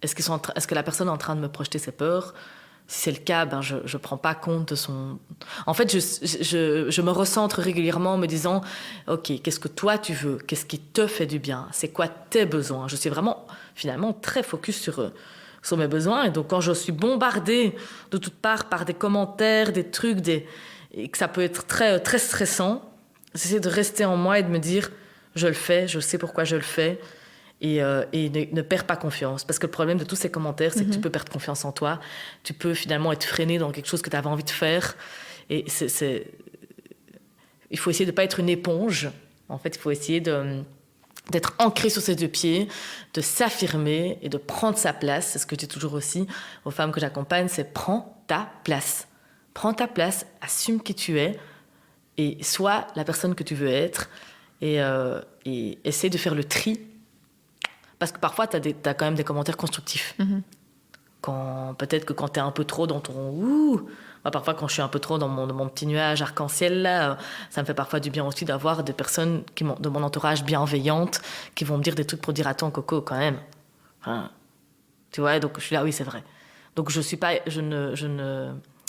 est-ce que la personne est en train de me projeter ses peurs ? Si c'est le cas, je ne prends pas compte de son... En fait, je me recentre régulièrement en me disant, OK, qu'est-ce que toi tu veux ? Qu'est-ce qui te fait du bien ? C'est quoi tes besoins ? Je suis vraiment, finalement, très focus sur mes besoins. Et donc, quand je suis bombardée de toutes parts par des commentaires, des trucs, et que ça peut être très, très stressant, j'essaie de rester en moi et de me dire, je le fais, je sais pourquoi je le fais. Et ne perds pas confiance. Parce que le problème de tous ces commentaires, c'est que tu peux perdre confiance en toi. Tu peux finalement être freiné dans quelque chose que tu avais envie de faire. Et il faut essayer de ne pas être une éponge. En fait, il faut essayer d'être ancré sur ses 2 pieds, de s'affirmer et de prendre sa place. C'est ce que je dis toujours aussi aux femmes que j'accompagne, c'est prends ta place. Prends ta place, assume qui tu es et sois la personne que tu veux être. Et essaie de faire le tri. Parce que parfois, tu as quand même des commentaires constructifs. Peut-être que quand tu es un peu trop dans ton... Moi, parfois, quand je suis un peu trop dans mon petit nuage arc-en-ciel, là, ça me fait parfois du bien aussi d'avoir des personnes de mon entourage bienveillantes qui vont me dire des trucs pour dire attends, Coco, quand même. Enfin, tu vois, donc je suis là, oui, c'est vrai. Donc,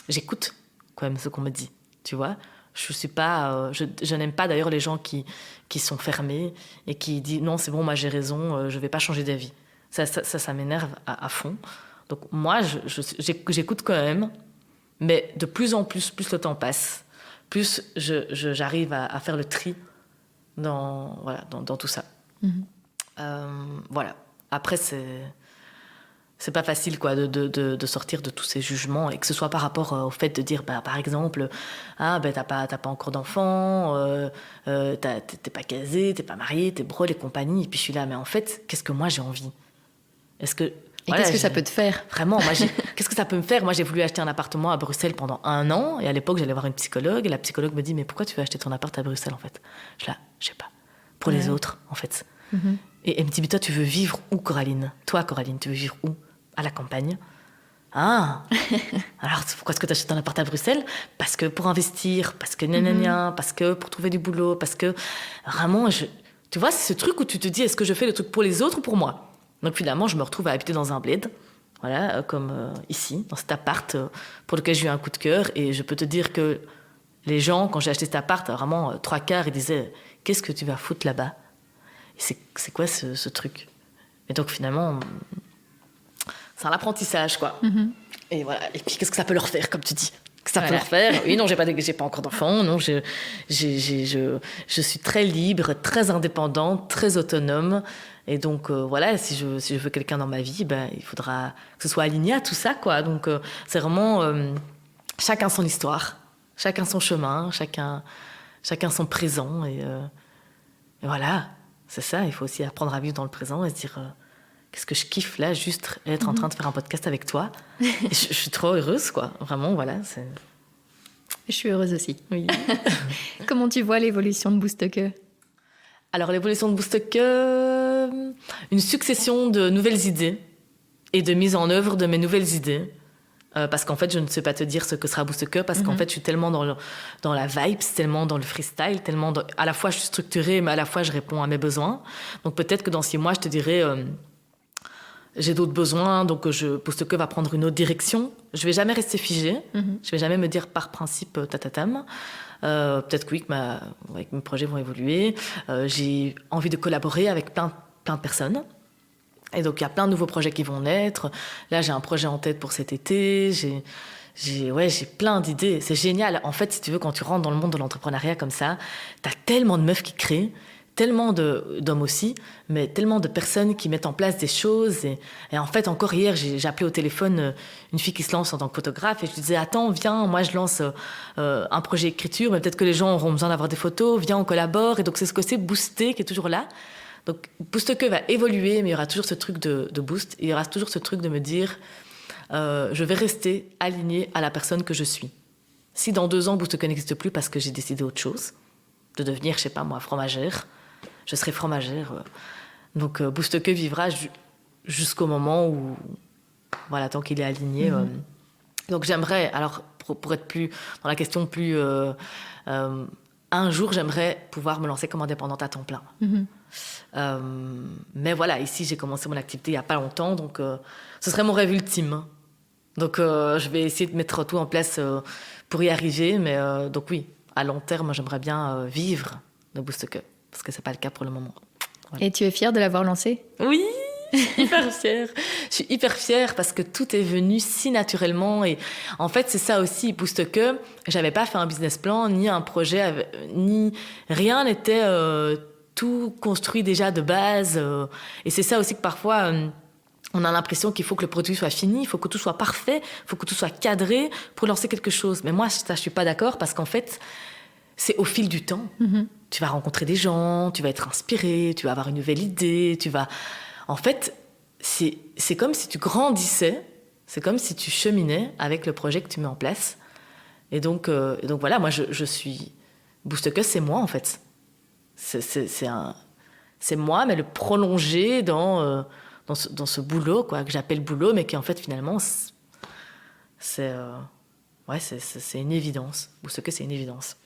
j'écoute quand même ce qu'on me dit, tu vois. Je suis pas, je n'aime pas d'ailleurs les gens qui sont fermés et qui disent non, c'est bon, moi j'ai raison, je vais pas changer d'avis. Ça m'énerve à fond. Donc moi, j'écoute quand même, mais de plus en plus le temps passe, plus j'arrive à faire le tri dans tout ça. Voilà. Après, c'est pas facile quoi de sortir de tous ces jugements et que ce soit par rapport au fait de dire par exemple t'as pas encore d'enfant, t'es pas casé, t'es pas marié, t'es brûlé et compagnie, et puis je suis là mais en fait qu'est-ce que moi j'ai envie, qu'est-ce que ça peut te faire vraiment, moi qu'est-ce que ça peut me faire. Moi j'ai voulu acheter un appartement à Bruxelles pendant 1 an et à l'époque j'allais voir une psychologue et la psychologue me dit mais pourquoi tu veux acheter ton appart à Bruxelles en fait. Je sais pas, pour les autres en fait. Et elle me dit mais toi tu veux vivre où Coraline, tu veux vivre où? À la campagne. Alors pourquoi est-ce que tu achètes un appart à Bruxelles? Parce que pour investir, parce que parce que pour trouver du boulot, parce que vraiment, tu vois, c'est ce truc où tu te dis est-ce que je fais le truc pour les autres ou pour moi? Donc finalement, je me retrouve à habiter dans un bled, voilà, comme ici, dans cet appart pour lequel j'ai eu un coup de cœur. Et je peux te dire que les gens, quand j'ai acheté cet appart, vraiment 3/4, ils disaient qu'est-ce que tu vas foutre là-bas? Et c'est quoi ce truc? Et donc finalement... c'est un apprentissage, quoi. Et voilà. Et puis, qu'est-ce que ça peut leur faire, comme tu dis? Que ça peut leur faire? Oui, non, j'ai pas encore d'enfant. Non, je suis très libre, très indépendante, très autonome. Et donc, voilà, si je veux quelqu'un dans ma vie, il faudra que ce soit aligné à tout ça, quoi. Donc, c'est vraiment chacun son histoire, chacun son chemin, chacun son présent. Et voilà, c'est ça. Il faut aussi apprendre à vivre dans le présent et se dire... qu'est-ce que je kiffe là, juste être en train de faire un podcast avec toi. Et je suis trop heureuse, quoi. Vraiment, voilà. Je suis heureuse aussi. Oui. Comment tu vois l'évolution de Boosteke? Alors, l'évolution de Boosteke, une succession de nouvelles idées et de mise en œuvre de mes nouvelles idées. Parce qu'en fait, je ne sais pas te dire ce que sera Boosteke, parce qu'en fait, je suis tellement dans la vibe, tellement dans le freestyle, à la fois je suis structurée, mais à la fois je réponds à mes besoins. Donc peut-être que dans 6 mois, je te dirai... j'ai d'autres besoins, donc Boosteke va prendre une autre direction. Je vais jamais rester figée. Je vais jamais me dire par principe tatatam. Peut-être que oui, que mes projets vont évoluer. J'ai envie de collaborer avec plein de personnes. Et donc, il y a plein de nouveaux projets qui vont naître. Là, j'ai un projet en tête pour cet été. J'ai plein d'idées. C'est génial. En fait, si tu veux, quand tu rentres dans le monde de l'entrepreneuriat comme ça, t'as tellement de meufs qui créent, tellement d'hommes aussi, mais tellement de personnes qui mettent en place des choses. Et en fait, encore hier, j'ai appelé au téléphone une fille qui se lance en tant que photographe et je lui disais, attends, viens, moi je lance un projet écriture, mais peut-être que les gens auront besoin d'avoir des photos, viens, on collabore. Et donc, c'est ce côté boosté qui est toujours là. Donc, Boost Que va évoluer, mais il y aura toujours ce truc de boost. Il y aura toujours ce truc de me dire, je vais rester alignée à la personne que je suis. Si dans 2 ans, Boost Que n'existe plus parce que j'ai décidé autre chose, de devenir, je sais pas moi, fromagère, je serai fromagère. Donc, Boost Que vivra jusqu'au moment où, voilà, tant qu'il est aligné. Donc, j'aimerais, alors, pour être plus dans la question plus... un jour, j'aimerais pouvoir me lancer comme indépendante à temps plein. Mais voilà, ici, j'ai commencé mon activité il n'y a pas longtemps, donc ce serait mon rêve ultime. Donc, je vais essayer de mettre tout en place pour y arriver. Mais donc oui, à long terme, j'aimerais bien vivre de Boost Que, parce que ce n'est pas le cas pour le moment. Voilà. Et tu es fière de l'avoir lancé ? Oui, je suis hyper fière. Je suis hyper fière parce que tout est venu si naturellement. Et en fait, c'est ça aussi, Boost Que. J'avais pas fait un business plan, ni un projet, ni rien n'était tout construit déjà de base. Et c'est ça aussi que parfois, on a l'impression qu'il faut que le produit soit fini, il faut que tout soit parfait, il faut que tout soit cadré pour lancer quelque chose. Mais moi, ça, je suis pas d'accord parce qu'en fait, c'est au fil du temps. Tu vas rencontrer des gens, tu vas être inspiré, tu vas avoir une nouvelle idée, En fait, c'est comme si tu grandissais, c'est comme si tu cheminais avec le projet que tu mets en place. Et donc voilà, moi, je suis... Boost Que, c'est moi, en fait. C'est moi, mais le prolonger dans ce boulot, quoi, que j'appelle boulot, mais qui, en fait, finalement, c'est une évidence. Boost Que, c'est une évidence.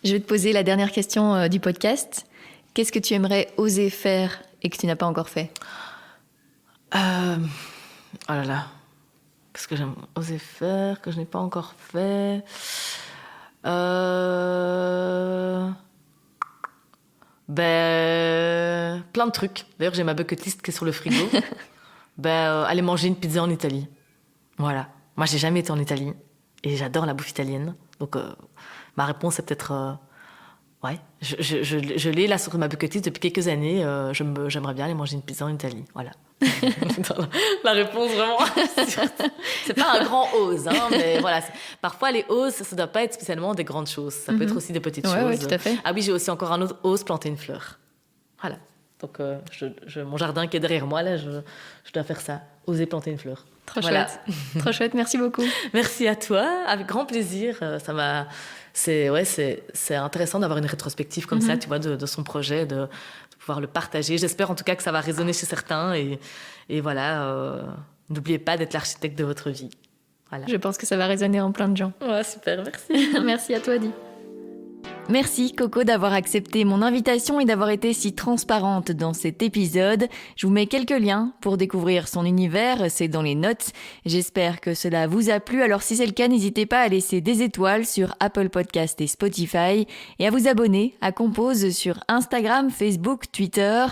Je vais te poser la dernière question du podcast. Qu'est-ce que tu aimerais oser faire et que tu n'as pas encore fait ? Oh là là. Qu'est-ce que j'aime oser faire que je n'ai pas encore fait ? Plein de trucs. D'ailleurs, j'ai ma bucket list qui est sur le frigo. Aller manger une pizza en Italie. Voilà. Moi, j'ai jamais été en Italie et j'adore la bouffe italienne. Donc, ma réponse est peut-être... ouais, je l'ai là sur ma bucket list depuis quelques années. J'aimerais bien aller manger une pizza en Italie. Voilà. La réponse, vraiment. C'est pas un grand ose, hein, mais voilà. Parfois, les oses, ça ne doit pas être spécialement des grandes choses. Ça peut être aussi des petites choses. Oui, tout à fait. Ah oui, j'ai aussi encore un autre ose, planter une fleur. Voilà. Donc, mon jardin qui est derrière moi, là, je dois faire ça. Oser planter une fleur. Trop chouette. Trop chouette. Merci beaucoup. Merci à toi. Avec grand plaisir. Ça m'a... C'est intéressant d'avoir une rétrospective comme ça, tu vois, de son projet, de pouvoir le partager. J'espère en tout cas que ça va résonner chez certains. Et voilà, n'oubliez pas d'être l'architecte de votre vie. Voilà. Je pense que ça va résonner en plein de gens. Ouais, super, merci. Merci à toi, Adi. Merci Coco d'avoir accepté mon invitation et d'avoir été si transparente dans cet épisode. Je vous mets quelques liens pour découvrir son univers, c'est dans les notes. J'espère que cela vous a plu, alors si c'est le cas, n'hésitez pas à laisser des étoiles sur Apple Podcast et Spotify et à vous abonner à Compose sur Instagram, Facebook, Twitter.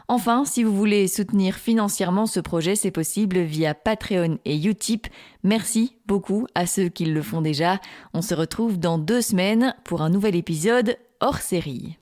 Enfin, si vous voulez soutenir financièrement ce projet, c'est possible via Patreon et Utip. Merci beaucoup à ceux qui le font déjà. On se retrouve dans 2 semaines pour un nouvel épisode hors série.